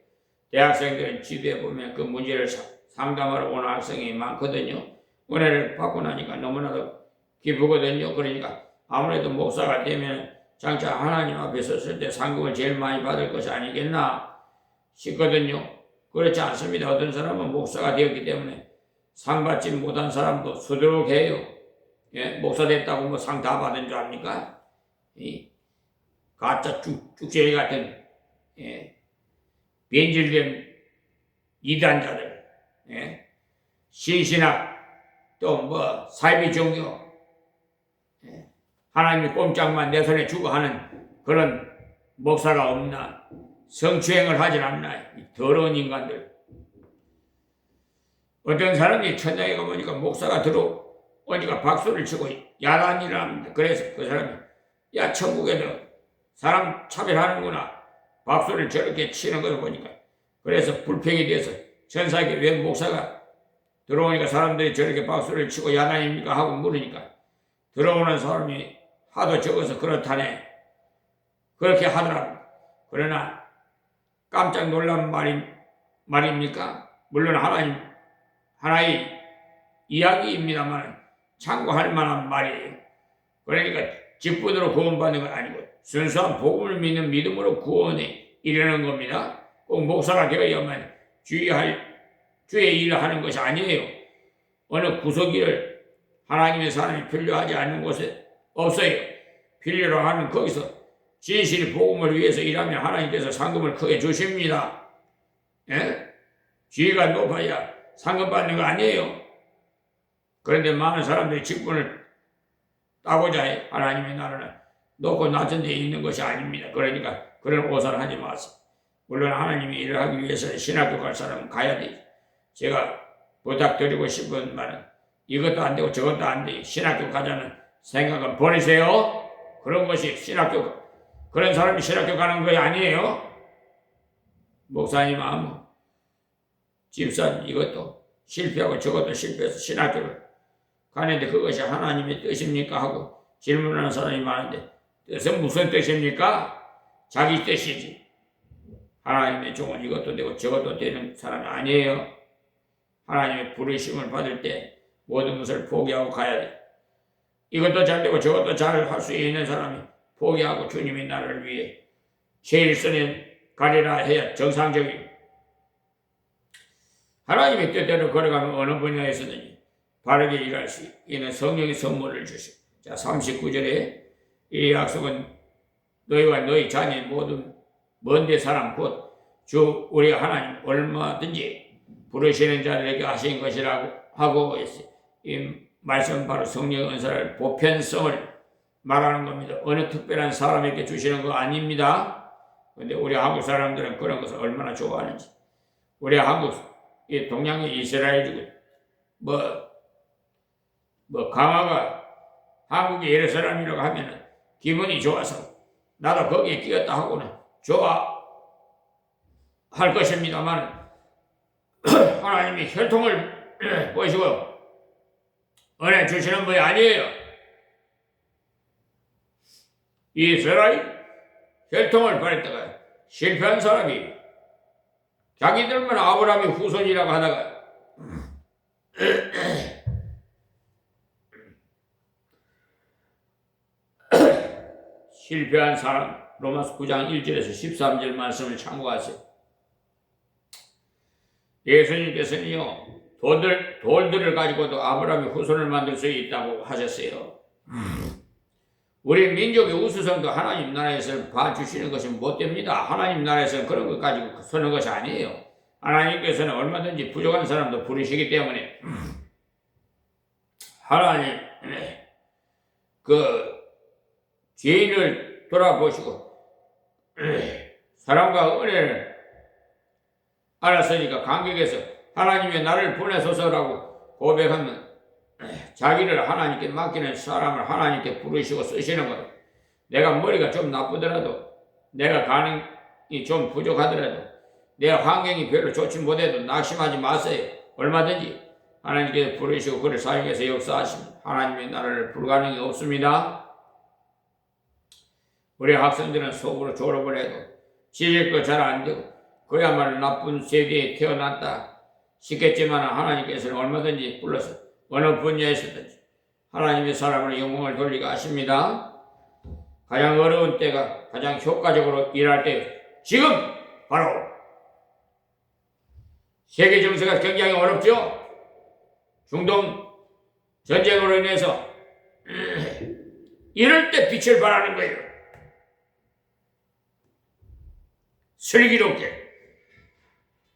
대학생들은 지도에 보면 그 문제를 상담하러 오는 학생이 많거든요. 은혜를 받고 나니까 너무나도 기쁘거든요. 그러니까 아무래도 목사가 되면 장차 하나님 앞에 섰을 때 상금을 제일 많이 받을 것이 아니겠나 싶거든요. 그렇지 않습니다. 어떤 사람은 목사가 되었기 때문에 상 받지 못한 사람도 수두룩해요. 예, 목사 됐다고 뭐 상 다 받은 줄 압니까? 가짜 쭉제이 같은 변질된 이단자들, 신신학, 또 뭐 사이비 종교, 하나님이 꼼짝만 내 손에 주고 하는 그런 목사가 없나? 성추행을 하질 않나? 이 더러운 인간들. 어떤 사람이 천장에 가보니까 목사가 들어오니까 박수를 치고 야단이라 합니다. 그래서 그 사람이, 야, 천국에도 사람 차별하는구나. 박수를 저렇게 치는 걸 보니까. 그래서 불평이 돼서 천사에게 왜 목사가 들어오니까 사람들이 저렇게 박수를 치고 야단입니까? 하고 물으니까 들어오는 사람이 하도 적어서 그렇다네. 그렇게 하더라고. 그러나 깜짝 놀란 말입니까? 물론 하나의 이야기입니다만 참고할 만한 말이에요. 그러니까 직분으로 구원받는 건 아니고 순수한 복음을 믿는 믿음으로 구원에 이르는 겁니다. 꼭 목사가 되어야만 주의 일을 하는 것이 아니에요. 어느 구석일을 하나님의 사람이 필요하지 않는 곳에 없어요. 필요로 하는 거기서 진실이 복음을 위해서 일하면 하나님께서 상금을 크게 주십니다. 지위가 높아야 상금 받는 거 아니에요. 그런데 많은 사람들이 직분을 따고자 해. 하나님의 나라는 높고 낮은 데 있는 것이 아닙니다. 그러니까 그런 오산을 하지 마세요. 물론 하나님이 일을 하기 위해서는 신학교 갈 사람은 가야 돼요. 제가 부탁드리고 싶은 말은 이것도 안 되고 저것도 안 돼. 신학교 가자는 생각은 버리세요. 그런 것이 그런 사람이 신학교 가는 거 아니에요. 목사님 집사님 이것도 실패하고 저것도 실패해서 신학교를 가는데 그것이 하나님의 뜻입니까? 하고 질문하는 사람이 많은데 뜻은 무슨 뜻입니까? 자기 뜻이지. 하나님의 종은 이것도 되고 저것도 되는 사람이 아니에요. 하나님의 부르심을 받을 때 모든 것을 포기하고 가야 돼. 이것도 잘 되고 저것도 잘 할 수 있는 사람이 포기하고 주님의 나라를 위해 제일 선에 가리라 해야 정상적인. 하나님의 뜻대로 걸어가면 어느 분야에서든지 바르게 일할 수 있는 성령의 선물을 주시고, 자 39절에 이 약속은 너희와 너희 자녀 모든 먼데 사람 곧 주 우리 하나님 얼마든지 부르시는 자들에게 하신 것이라고 하고 있어요. 이 말씀은 바로 성령의 은사를 보편성을 말하는 겁니다. 어느 특별한 사람에게 주시는 거 아닙니다. 그런데 우리 한국 사람들은 그런 것을 얼마나 좋아하는지. 우리 한국 이 동양의 이스라엘이고 뭐 강화가 한국의 여러 사람이라고 하면은 기분이 좋아서 나도 거기에 끼었다 하고는 좋아할 것입니다만 하나님이 혈통을 보시고 은혜 주시는 분이 아니에요. 이스라엘 혈통을 버렸다가 실패한 사람이 자기들만 아브라함의 후손이라고 하다가 실패한 사람 로마서 9장 1절에서 13절 말씀을 참고하세요. 예수님께서는요 돌들을 가지고도 아브라함의 후손을 만들 수 있다고 하셨어요. 우리 민족의 우수성도 하나님 나라에서 봐주시는 것이 못 됩니다. 하나님 나라에서는 그런 것 가지고 서는 것이 아니에요. 하나님께서는 얼마든지 부족한 사람도 부르시기 때문에 하나님 그 죄인을 돌아보시고 사랑과 은혜를 알았으니까 감격해서 하나님의 나를 보내소서라고 고백하면 자기를 하나님께 맡기는 사람을 하나님께 부르시고 쓰시는 거예요. 내가 머리가 좀 나쁘더라도 내가 가능이 좀 부족하더라도 내 환경이 별로 좋지 못해도 낙심하지 마세요. 얼마든지 하나님께 부르시고 그를 사용해서 역사하십니다. 하나님의 나라를 불가능이 없습니다. 우리 학생들은 속으로 졸업을 해도 지질 거 잘 안 되고 그야말로 나쁜 세대에 태어났다 싶겠지만 하나님께서는 얼마든지 불러서 어느 분야에서든지 하나님의 사람으로 영광을 돌리게 하십니다. 가장 어려운 때가 가장 효과적으로 일할 때 지금 바로 세계 정세가 굉장히 어렵죠. 중동 전쟁으로 인해서 이럴 때 빛을 발하는 거예요. 슬기롭게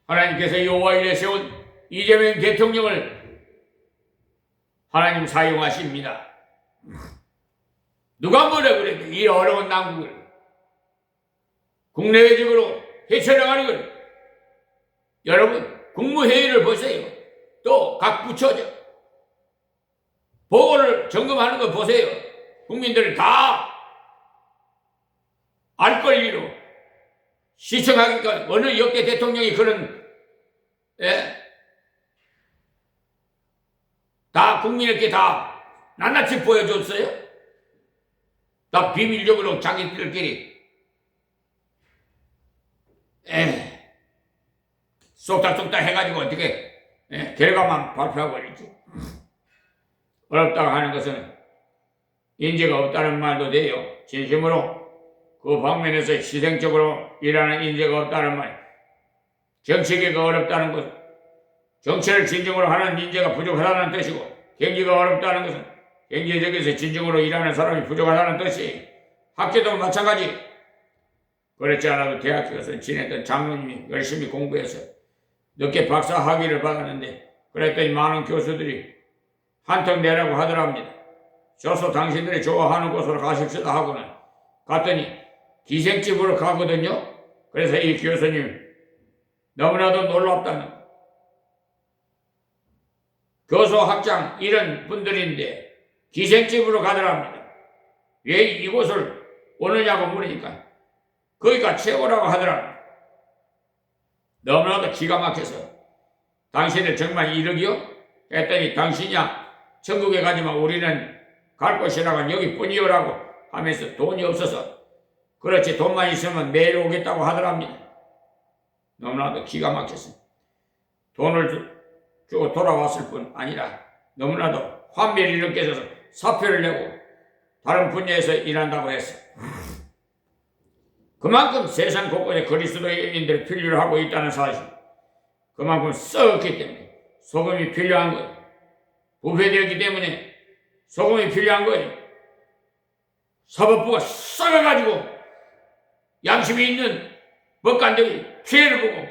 하나님께서 여호와 일에 세운 이재명 대통령을 하나님 사용하십니다. 누가 뭐라 그래도 이 어려운 난국을 국내외적으로 헤쳐나가는 걸 여러분 국무회의를 보세요. 또 각 부처죠. 보고를 점검하는 거 보세요. 국민들을 다 알 권리로 시청하니까 어느 역대 대통령이 그런 다 국민에게 다 낱낱이 보여줬어요? 다 비밀적으로 자기들끼리 쏙닥쏙닥 해가지고 어떻게 결과만 발표하고 있지. 어렵다고 하는 것은 인재가 없다는 말도 돼요. 진심으로 그 방면에서 희생적으로 일하는 인재가 없다는 말, 정치계가 어렵다는 것, 정치를 진정으로 하는 인재가 부족하다는 뜻이고, 경기가 어렵다는 것은 경제적에서 진정으로 일하는 사람이 부족하다는 뜻이에요. 학교도 마찬가지. 그렇지 않아도 대학교 가서 지냈던 장로님이 열심히 공부해서 늦게 박사 학위를 받았는데 그랬더니 많은 교수들이 한턱 내라고 하더랍니다. 저서 당신들이 좋아하는 곳으로 가십시다 하고는 갔더니 기생집으로 가거든요. 그래서 이 교수님 너무나도 놀랍다는 교수 학장 이런 분들인데 기생집으로 가더랍니다. 왜 이곳을 오느냐고 물으니까 거기가 최고라고 하더랍니다. 너무나도 기가 막혀서 당신은 정말 이러기요? 했더니 당신이야 천국에 가지만 우리는 갈 곳이라고 여기뿐이요라고 하면서 돈이 없어서 그렇지 돈만 있으면 매일 오겠다고 하더랍니다. 너무나도 기가 막혀서 돈을 주고 돌아왔을 뿐 아니라 너무나도 환멸이 느껴져서 사표를 내고 다른 분야에서 일한다고 했어. 그만큼 세상 곳곳에 그리스도인들이 필요로 하고 있다는 사실, 그만큼 썩었기 때문에 소금이 필요한 거예요. 부패되었기 때문에 소금이 필요한 거예요. 사법부가 썩어가지고 양심이 있는 법관들이 피해를 보고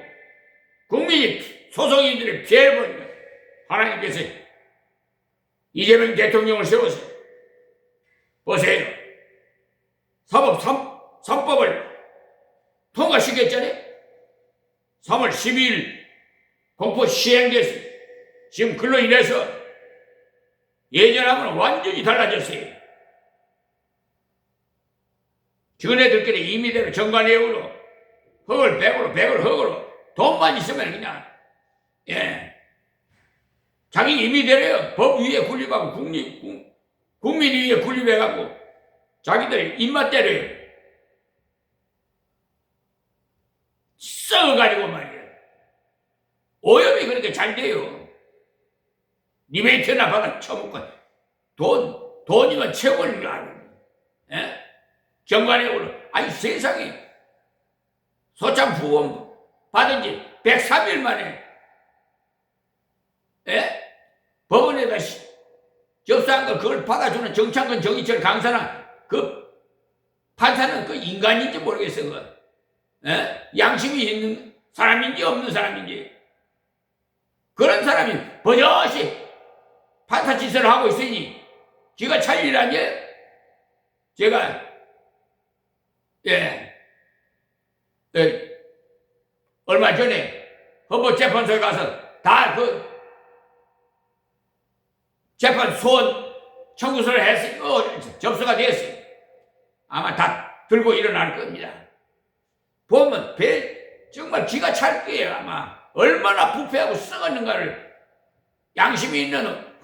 국민이 소속인들이 피해를 보는 거예요. 하나님께서 이재명 대통령을 세워서 보세요. 사법 3법을 통과시켰잖아요. 3월 12일 공포 시행됐어요. 지금 그로 인해서 예전하고는 완전히 달라졌어요. 전애들끼리 임의대로 정관예우로 흙을 백으로 백을 흙으로 돈만 있으면 그냥 자기 임의대로요. 법 위에 군립하고 국민 위에 군립해갖고 자기들 입맛대로요. 썩어가지고 말이에요. 오염이 그렇게 잘 돼요. 리베이트나 받아 처먹고 돈이면 최고인 줄 알고 정관예우로 아니 세상에 소참 후원 받은 지 103일 만에 법원에다 접수한 거 그걸 받아주는 정창근 정의철 강사나 그 판사는 그 인간인지 모르겠어. 그거. 양심이 있는 사람인지 없는 사람인지 그런 사람이 버젓이 판사 짓을 하고 있으니 지가 찰리라니 제가 얼마 전에 헌법재판소에 가서 다 그 재판 소원 청구서를 했어요. 접수가 됐어요. 아마 다 들고 일어날 겁니다. 보면 정말 기가 찰 거예요. 아마 얼마나 부패하고 썩었는가를 양심이 있는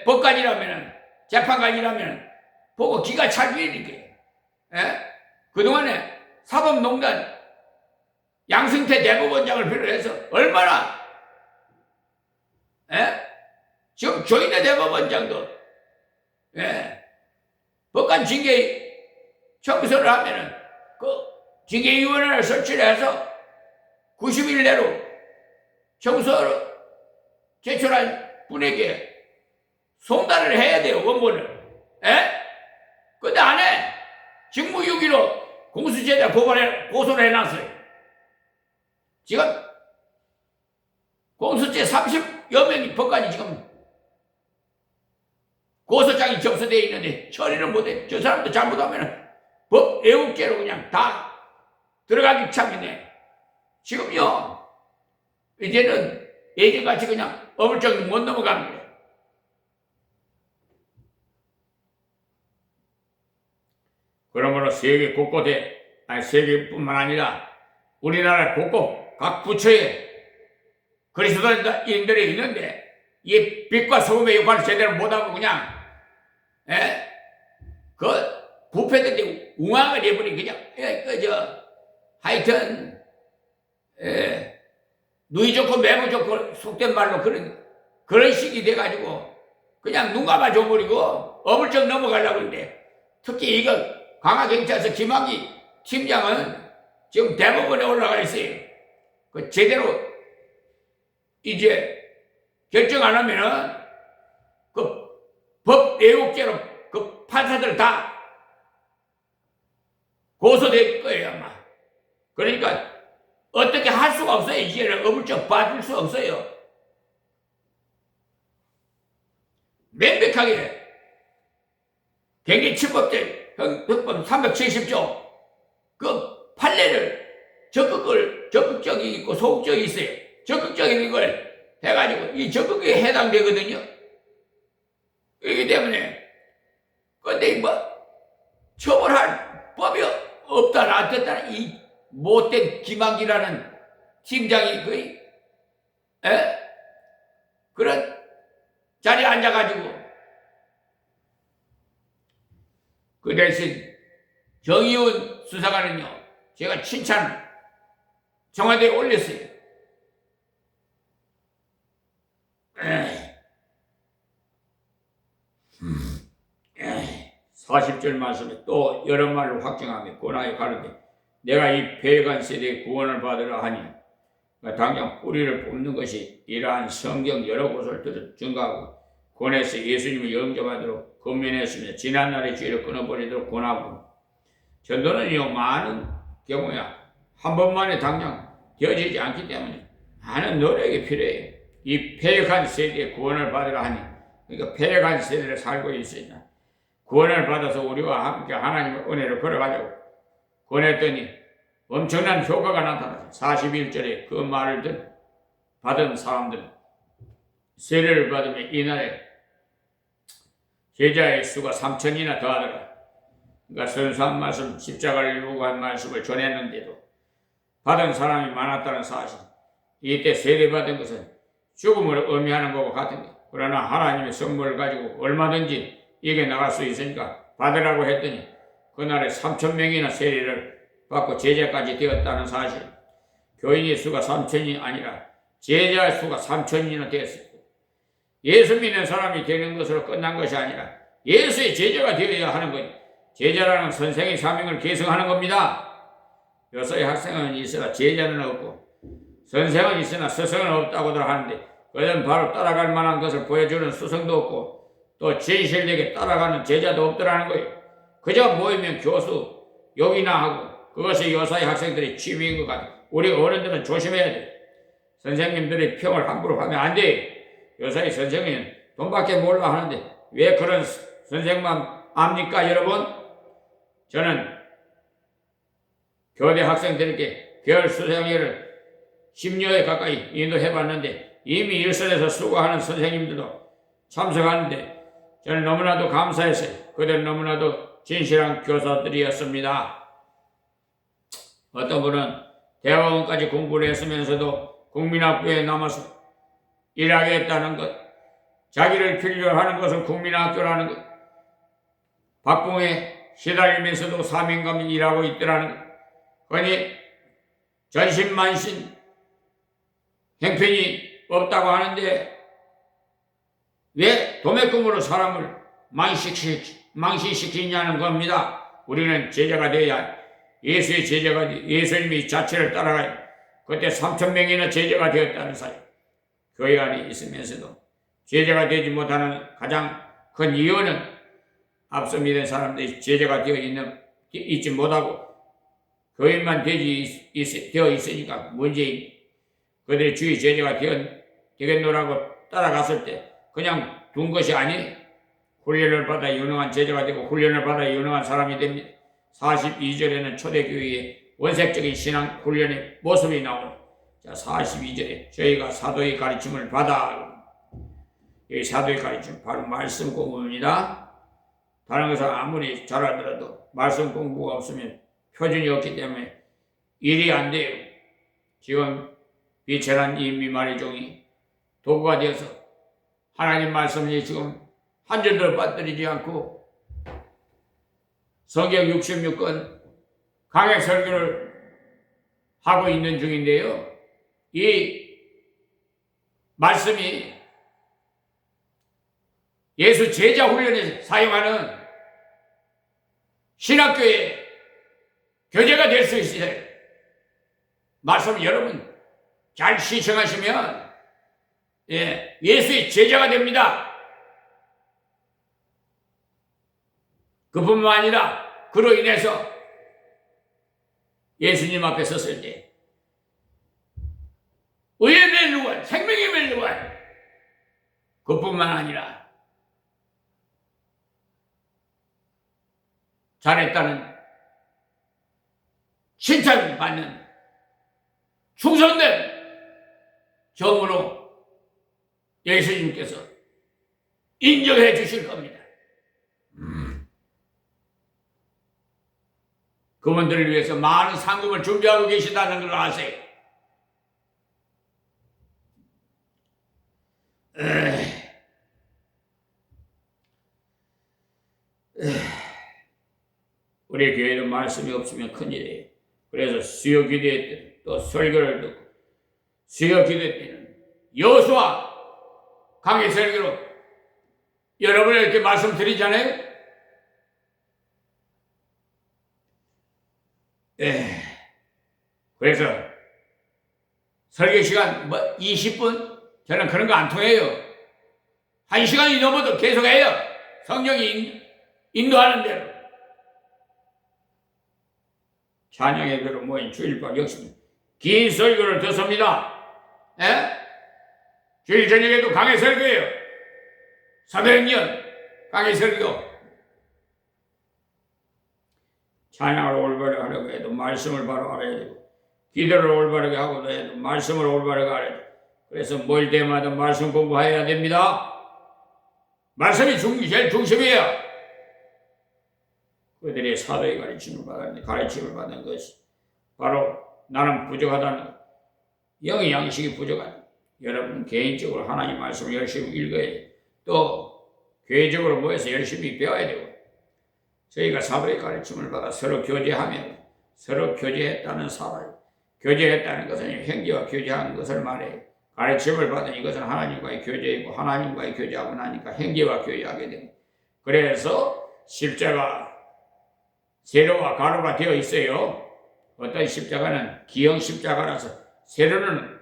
법관이라면 재판관이라면 보고 기가 찰 거예요. 그동안에 사법농단 양승태 대법원장을 비롯해서 얼마나 지금 조인혜 대법원장도 법관 징계 청구서를 하면은 그 징계위원회를 설치를 해서 90일 내로 청구서를 제출한 분에게 송달을 해야 돼요. 원본을. 근데 안 해. 직무유기로 공수처에다 고소를 해놨어요. 지금 공수처 30여 명이 법관이 지금 고소장이 접수되어 있는데 처리를 못해. 저 사람도 잘못하면 법 애국죄로 그냥 다 들어가기 참이네. 지금요 이제는 예전같이 그냥 어물쩍 못 넘어갑니다. 그러므로 세계 곳곳에 세계뿐만 아니라 우리나라 곳곳 각 부처에 그리스도인들이 있는데 이 빛과 소금의 역할을 제대로 못하고 그냥 그 부패들이 웅앙을 해버린 그냥 하여튼 누이 좋고 매부 좋고 속된 말로 그런 식이 돼가지고 그냥 눈 감아 줘버리고 어물쩍 넘어가려고 하는데 특히 이거 강화경찰서 김학의 팀장은 지금 대법원에 올라가 있어요. 그 제대로 이제 결정 안 하면은 그 법 애국죄로 그 판사들 다 고소될 거예요 아마. 그러니까 어떻게 할 수가 없어요. 이제는 어물쩍 봐줄 수 없어요. 명백하게 경기침법제 형법 370조 그 판례를 적극적이 있고 소극적이 있어요. 적극적인 걸 해가지고 이 적극에 해당되거든요. 그렇기 때문에 근데 뭐 처벌할 법이 없다 놔뒀다 이 못된 김학이라는 팀장이 그런 자리에 앉아가지고 그 대신 정의훈 수사관은요 제가 칭찬 청와대에 올렸어요. 40절 말씀에 또 여러 말로 확정하며 권하여 가르되 내가 이 패간 세대의 구원을 받으라 하니 당장 뿌리를 뽑는 것이 이러한 성경 여러 곳을 들어 증가하고 권해서 예수님을 영접하도록 권면했으며 지난날의 죄를 끊어버리도록 권하고 전도는요 많은 경우야 한 번만에 당장 되어지지 않기 때문에 많은 노력이 필요해요. 이 패역한 세대의 구원을 받으라 하니 그러니까 패역한 세대를 살고 있으니까 구원을 받아서 우리와 함께 하나님의 은혜를 걸어가자고 권했더니 엄청난 효과가 나타나서 41절에 그 말을 받은 사람들 세례를 받으면 이날에 제자의 수가 3천이나 더하더라. 그러니까 선수한 말씀, 십자가를 요구한 말씀을 전했는데도 받은 사람이 많았다는 사실. 이때 세례받은 것은 죽음을 의미하는 것과 같은데, 그러나 하나님의 선물을 가지고 얼마든지 이겨나갈 수 있으니까 받으라고 했더니 그날에 3천 명이나 세례를 받고 제자까지 되었다는 사실. 교인의 수가 3천이 아니라 제자의 수가 3천이나 되었습니다. 예수 믿는 사람이 되는 것으로 끝난 것이 아니라 예수의 제자가 되어야 하는 것. 제자라는 선생의 사명을 계승하는 겁니다. 요새 학생은 있으나 제자는 없고 선생은 있으나 스승은 없다고들 하는데, 그는 바로 따라갈 만한 것을 보여주는 스승도 없고 또 진실되게 따라가는 제자도 없더라는 거예요. 그저 모이면 교수 욕이나 하고 그것이 요사이 학생들의 취미인 것 같아요. 우리 어른들은 조심해야 돼. 선생님들의 평을 함부로 하면 안 돼. 요사이 선생님은 돈밖에 몰라 하는데 왜 그런 선생만 압니까, 여러분? 저는 교대 학생들에게 별 수생회를 10년에 가까이 인도해봤는데 이미 일선에서 수고하는 선생님들도 참석하는데 저는 너무나도 감사했어요. 그들 너무나도 진실한 교사들이었습니다. 어떤 분은 대학원까지 공부를 했으면서도 국민학교에 남아서 일하겠다는 것, 자기를 필요로 하는 것은 국민학교라는 것, 박봉에 시달리면서도 사명감이 일하고 있더라는 것, 그러니 전신만신 형편이 없다고 하는데 왜 도매금으로 사람을 망신시키냐는 겁니다. 우리는 제자가 되어야 예수의 제자가 예수님이 자체를 따라가야 그때 3천 명이나 제자가 되었다는 사실. 교회 안에 있으면서도 제자가 되지 못하는 가장 큰 이유는 앞서 믿은 사람들이 제자가 있지 못하고 교인만 되어 있으니까 문제입니다. 그들이 주의 제자가 되겠노라고 따라갔을 때 그냥 둔 것이 아니, 훈련을 받아 유능한 제자가 되고 훈련을 받아 유능한 사람이 됩니다. 42절에는 초대교회의 원색적인 신앙 훈련의 모습이 나오는, 자 42절에 저희가 사도의 가르침을 받아, 여기 사도의 가르침 바로 말씀 공부입니다. 다른 것은 아무리 잘하더라도 말씀 공부가 없으면 표준이 없기 때문에 일이 안 돼요. 지금 비천한 이 미말의 종이 도구가 되어서 하나님 말씀이 지금 한 줄도 빠뜨리지 않고 성경 66권 강해 설교를 하고 있는 중인데요. 이 말씀이 예수 제자 훈련에 사용하는 신학교의 교재가 될 수 있어요. 말씀 여러분 잘 시청하시면 예수의 제자가 됩니다. 그뿐만 아니라 그로 인해서 예수님 앞에 섰을 때 의의 멸류관, 생명의 멸류관, 그뿐만 아니라 잘했다는 칭찬받는 충성된 정으로 예수님께서 인정해 주실 겁니다. 그분들을 위해서 많은 상금을 준비하고 계시다는 걸 아세요? 우리 교회는 말씀이 없으면 큰일이에요. 그래서 수요 기도회 때는 또 설교를 듣고 수요 기도회 때는 여호수아 강의 설교로 여러분을 이렇게 말씀드리잖아요. 그래서 설교 시간 20분? 저는 그런 거 안 통해요. 1시간이 넘어도 계속해요. 성령이 인도하는 대로. 찬양 예배로 모인 주일밤 역시 긴 설교를 듣습니다. 주일 저녁에도 강의 설교예요. 사도행전 강의 설교. 찬양을 올바르게 하려고 해도 말씀을 바로 알아야 되고, 기도를 올바르게 하고도 해도 말씀을 올바르게 알아야 되고, 그래서 모일 때마다 말씀 공부해야 됩니다. 말씀이 제일 중심이에요. 그들의 사도의 가르침을 받는 것이 바로 나는 부족하다는 것. 영의 양식이 부족하다. 여러분 개인적으로 하나님 말씀을 열심히 읽어야 돼요. 또 교회적으로 모여서 열심히 배워야 되고, 저희가 사도의 가르침을 받아 서로 교제하면 서로 교제했다는 사람, 교제했다는 것은 형제와 교제하는 것을 말해요. 가르침을 받은 이것은 하나님과의 교제이고, 하나님과의 교제하고 나니까 형제와 교제하게 됩니다. 그래서 십자가 세로와 가로가 되어 있어요. 어떤 십자가는 기형 십자가라서 세로는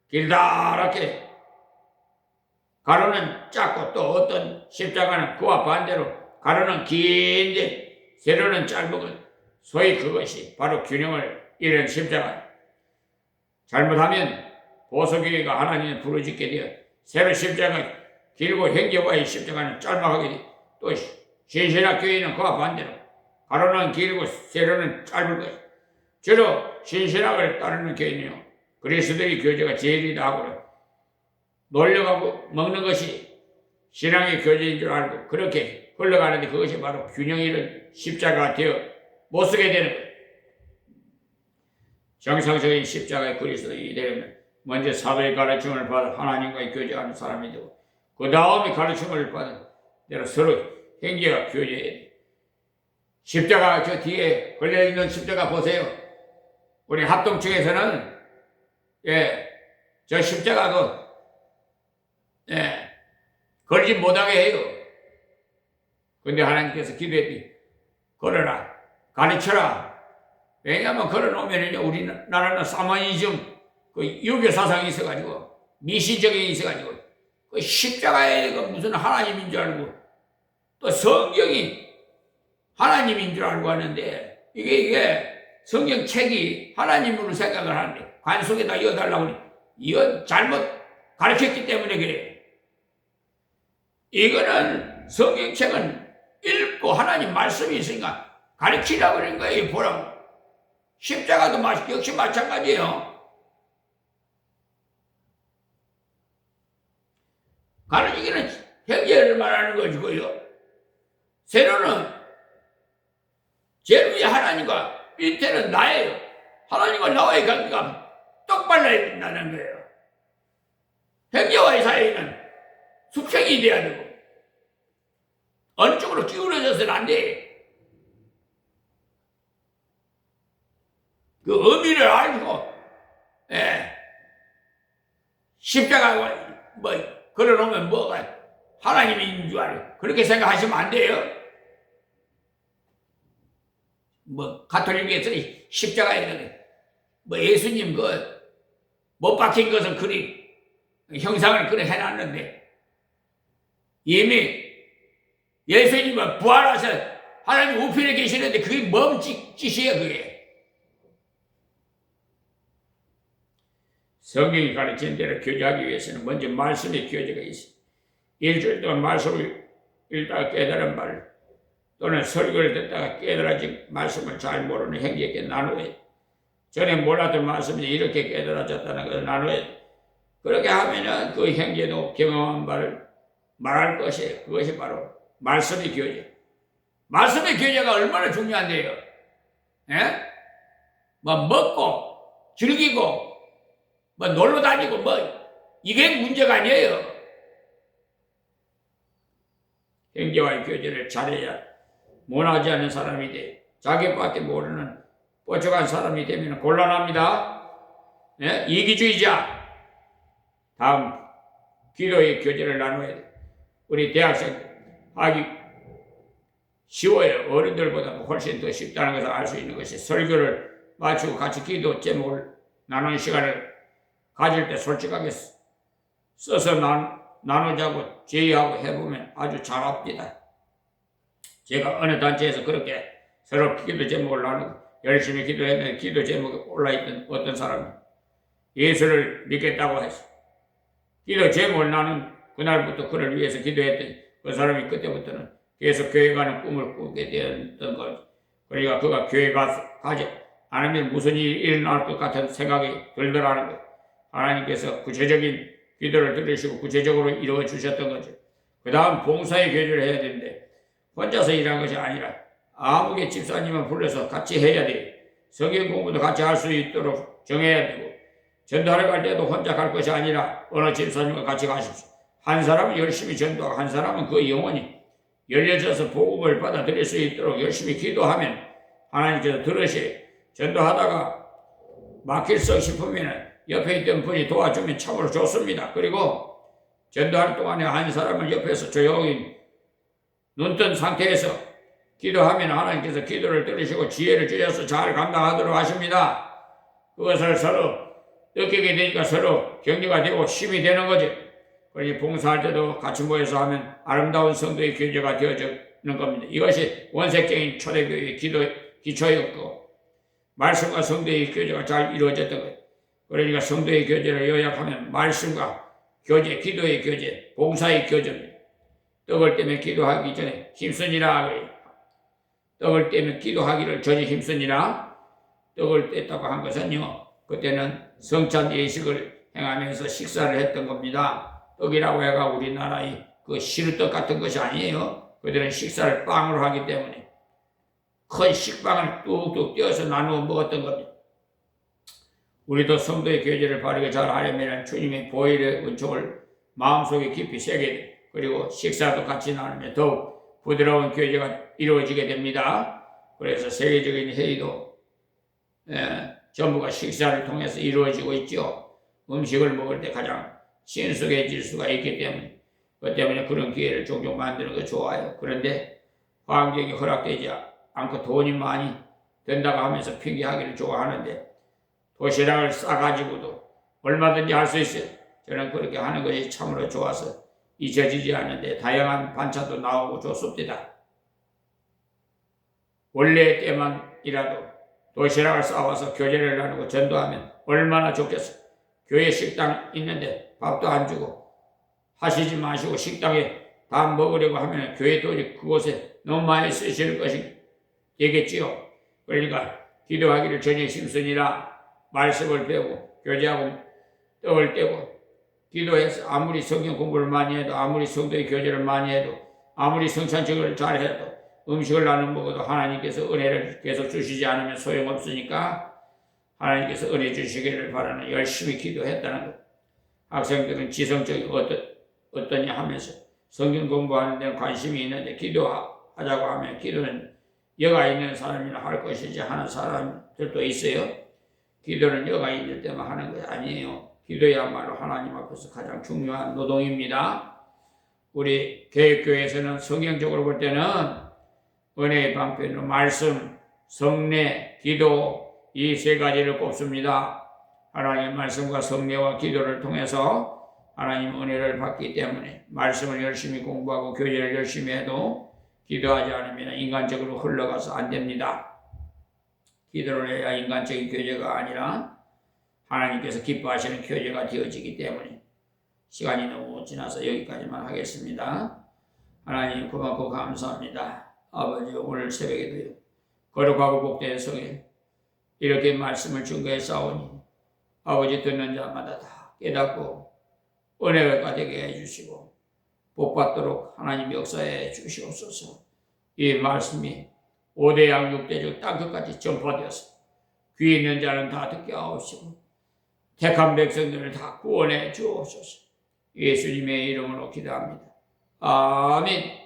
길다랗게, 가로는 작고, 또 어떤 십자가는 그와 반대로 가로는 긴데 세로는 짧은, 소위 그것이 바로 균형을 이룬 십자가. 잘못하면 보수교회가 하나님을 부르짖게 되어 세로 십자가 길고 형제와의 십자가는 짧아가게 돼. 또 신신학 교회는 그와 반대로 가로는 길고 세로는 짧을 것이다. 주로 신신학을 따르는 교회는요, 그리스도의 교제가 제일이다 하고 놀려가고 먹는 것이 신앙의 교제인 줄 알고 그렇게 흘러가는데, 그것이 바로 균형 잃은 십자가가 되어 못쓰게 되는 거예요. 정상적인 십자가의 그리스도인이 되려면 먼저 사도의 가르침을 받아 하나님과의 교제하는 사람이 되고, 그 다음에 가르침을 받은 대로 서로 형제가 교제해야 돼. 십자가 저 뒤에 걸려있는 십자가 보세요. 우리 합동층에서는 저 십자가도 걸지 못하게 해요. 근데 하나님께서 기도했더니 걸어라, 가르쳐라. 왜냐하면 걸어놓으면 우리나라는 사마니즘 그 유교 사상이 있어가지고, 미시적인 있어가지고, 그 십자가에 그 무슨 하나님인 줄 알고, 또 성경이 하나님인 줄 알고 하는데, 이게 성경책이 하나님으로 생각을 하는데 관 속에다 이어달라고 하니 이건 잘못 가르쳤기 때문에 그래요. 이거는 성경책은 읽고 하나님 말씀이 있으니까 가르치라고 그런 거예요. 보라고. 십자가도 역시 마찬가지예요. 가르치기는 형제를 말하는 것이고요, 세로는 제일 위에 하나님과 밑에는 나예요. 하나님과 나와의 관계가 똑바로 나는 거예요. 형제와의 사이에는 수평이 돼야 되고, 어느 쪽으로 기울어져서는 안 돼. 그 의미를 알고, 십자가 걸어놓으면 뭐가 하나님인 줄 알아요. 그렇게 생각하시면 안 돼요. 가톨릭에서는 십자가에는 예수님 못 박힌 것은 그리 형상을 그래 해놨는데, 이미 예수님은 부활하셔 하나님 우편에 계시는데 그게 뭔 짓이에요 그게. 성경이 가르치는 대로 교제하기 위해서는 먼저 말씀의 교제가 있어. 일주일 동안 말씀을 읽다가 깨달은 말, 또는 설교를 듣다가 깨달아진 말씀을 잘 모르는 형제에게 나누어야 돼. 전에 몰랐던 말씀이 이렇게 깨달아졌다는 것을 나누어야 돼. 그렇게 하면은 그 형제도 경험한 바를 말할 것이에요. 그것이 바로 말씀의 교제. 말씀의 교제가 얼마나 중요한데요. 먹고 즐기고 놀러 다니고 이게 문제가 아니에요. 형제와의 교제를 잘해야 원하지 않는 사람이 돼. 자기밖에 모르는 뻗쳐간 사람이 되면 곤란합니다. 이기주의자. 다음, 기도의 교제를 나눠야 돼. 우리 대학생 하기 쉬워요. 어른들보다 훨씬 더 쉽다는 것을 알 수 있는 것이, 설교를 마치고 같이 기도 제목을 나누는 시간을 가질 때 솔직하게 써서 나누자고 제의하고 해보면 아주 잘 합니다. 제가 어느 단체에서 그렇게 서로 기도 제목을 나누고 열심히 기도했는데, 기도 제목에 올라있던 어떤 사람이 예수를 믿겠다고 했어. 기도 제목을 나눈 그날부터 그를 위해서 기도했더니 그 사람이 그때부터는 계속 교회 가는 꿈을 꾸게 되었던 것. 그러니까 그가 교회 가지 않으면 무슨 일이 일어날 것 같은 생각이 들더라는 것. 하나님께서 구체적인 기도를 들으시고 구체적으로 이루어 주셨던 거죠. 그 다음 봉사의 교제를 해야 되는데 혼자서 일한 것이 아니라 아무개 집사님을 불러서 같이 해야 돼요. 성경 공부도 같이 할 수 있도록 정해야 되고 전도하러 갈 때도 혼자 갈 것이 아니라 어느 집사님과 같이 가십시오. 한 사람은 열심히 전도하고 한 사람은 그 영혼이 열려져서 복음을 받아들일 수 있도록 열심히 기도하면 하나님께서 들으시 전도하다가 막힐성 싶으면 옆에 있던 분이 도와주면 참으로 좋습니다. 그리고 전도할 동안에 한 사람을 옆에서 조용히 눈뜬 상태에서 기도하면 하나님께서 기도를 들으시고 지혜를 주셔서 잘 감당하도록 하십니다. 그것을 서로 느끼게 되니까 서로 격려가 되고 힘이 되는 거죠. 그러니 봉사할 때도 같이 모여서 하면 아름다운 성도의 교제가 되어지는 겁니다. 이것이 원색적인 초대교회의 기초였고 말씀과 성도의 교제가 잘 이루어졌던 거예요. 그러니까 성도의 교제를 요약하면 말씀과 교제, 기도의 교제, 봉사의 교제입니다. 떡을 떼면 기도하기 전에 힘쓰니라 그래요. 떡을 떼면 기도하기를 전에 힘쓰니라. 떡을 뗐다고 한 것은요, 그때는 성찬 예식을 행하면서 식사를 했던 겁니다. 떡이라고 해가 우리나라의 그 시루떡 같은 것이 아니에요. 그들은 식사를 빵으로 하기 때문에 큰 식빵을 뚝뚝 떼어서 나누어 먹었던 겁니다. 우리도 성도의 교제를 바르게 잘 하려면 주님의 보혈의 은총을 마음속에 깊이 새게 되고 그리고 식사도 같이 나누면 더욱 부드러운 교제가 이루어지게 됩니다. 그래서 세계적인 회의도 전부가 식사를 통해서 이루어지고 있죠. 음식을 먹을 때 가장 신속해질 수가 있기 때문에 그 때문에 그런 기회를 종종 만드는 거 좋아요. 그런데 환경이 허락되지 않고 돈이 많이 된다고 하면서 핑계하기를 좋아하는데 도시락을 싸가지고도 얼마든지 할 수 있어요. 저는 그렇게 하는 것이 참으로 좋아서 잊혀지지 않는데 다양한 반찬도 나오고 좋습니다. 원래 때만이라도 도시락을 싸와서 교제를 나누고 전도하면 얼마나 좋겠어요. 교회 식당 있는데 밥도 안 주고 하시지 마시고 식당에 다 먹으려고 하면 교회 돈이 그곳에 너무 많이 쓰실 것이 되겠지요. 그러니까 기도하기를 전혀 힘쓰니라. 말씀을 배우고 교제하고 떡을 떼고 기도해서 아무리 성경 공부를 많이 해도 아무리 성도의 교제를 많이 해도 아무리 성찬식을 잘 해도 음식을 나눠 먹어도 하나님께서 은혜를 계속 주시지 않으면 소용없으니까 하나님께서 은혜 주시기를 바라는 열심히 기도했다는 것. 학생들은 지성적이 어떠냐 하면서 성경 공부하는 데는 관심이 있는데 기도하자고 하면 기도는 여가 있는 사람이나 할 것이지 하는 사람들도 있어요. 기도는 여가 있을 때만 하는 것이 아니에요. 기도야말로 하나님 앞에서 가장 중요한 노동입니다. 우리 개혁교회에서는 성경적으로 볼 때는 은혜의 방편으로 말씀, 성례, 기도 이 세 가지를 꼽습니다. 하나님의 말씀과 성례와 기도를 통해서 하나님 은혜를 받기 때문에 말씀을 열심히 공부하고 교제를 열심히 해도 기도하지 않으면 인간적으로 흘러가서 안 됩니다. 기도를 해야 인간적인 교제가 아니라 하나님께서 기뻐하시는 교제가 되어지기 때문에 시간이 너무 지나서 여기까지만 하겠습니다. 하나님 고맙고 감사합니다. 아버지 오늘 새벽에도요. 거룩하고 복된 성에 이렇게 말씀을 증거해 싸우니 아버지 듣는 자마다 다 깨닫고 은혜가 되게 해주시고 복받도록 하나님 역사해 주시옵소서. 이 말씀이 5대 양육대적 땅끝까지 전파되어서 귀 있는 자는 다 듣게 하옵시고 택한 백성들을 다 구원해 주옵소서. 예수님의 이름으로 기도합니다. 아멘.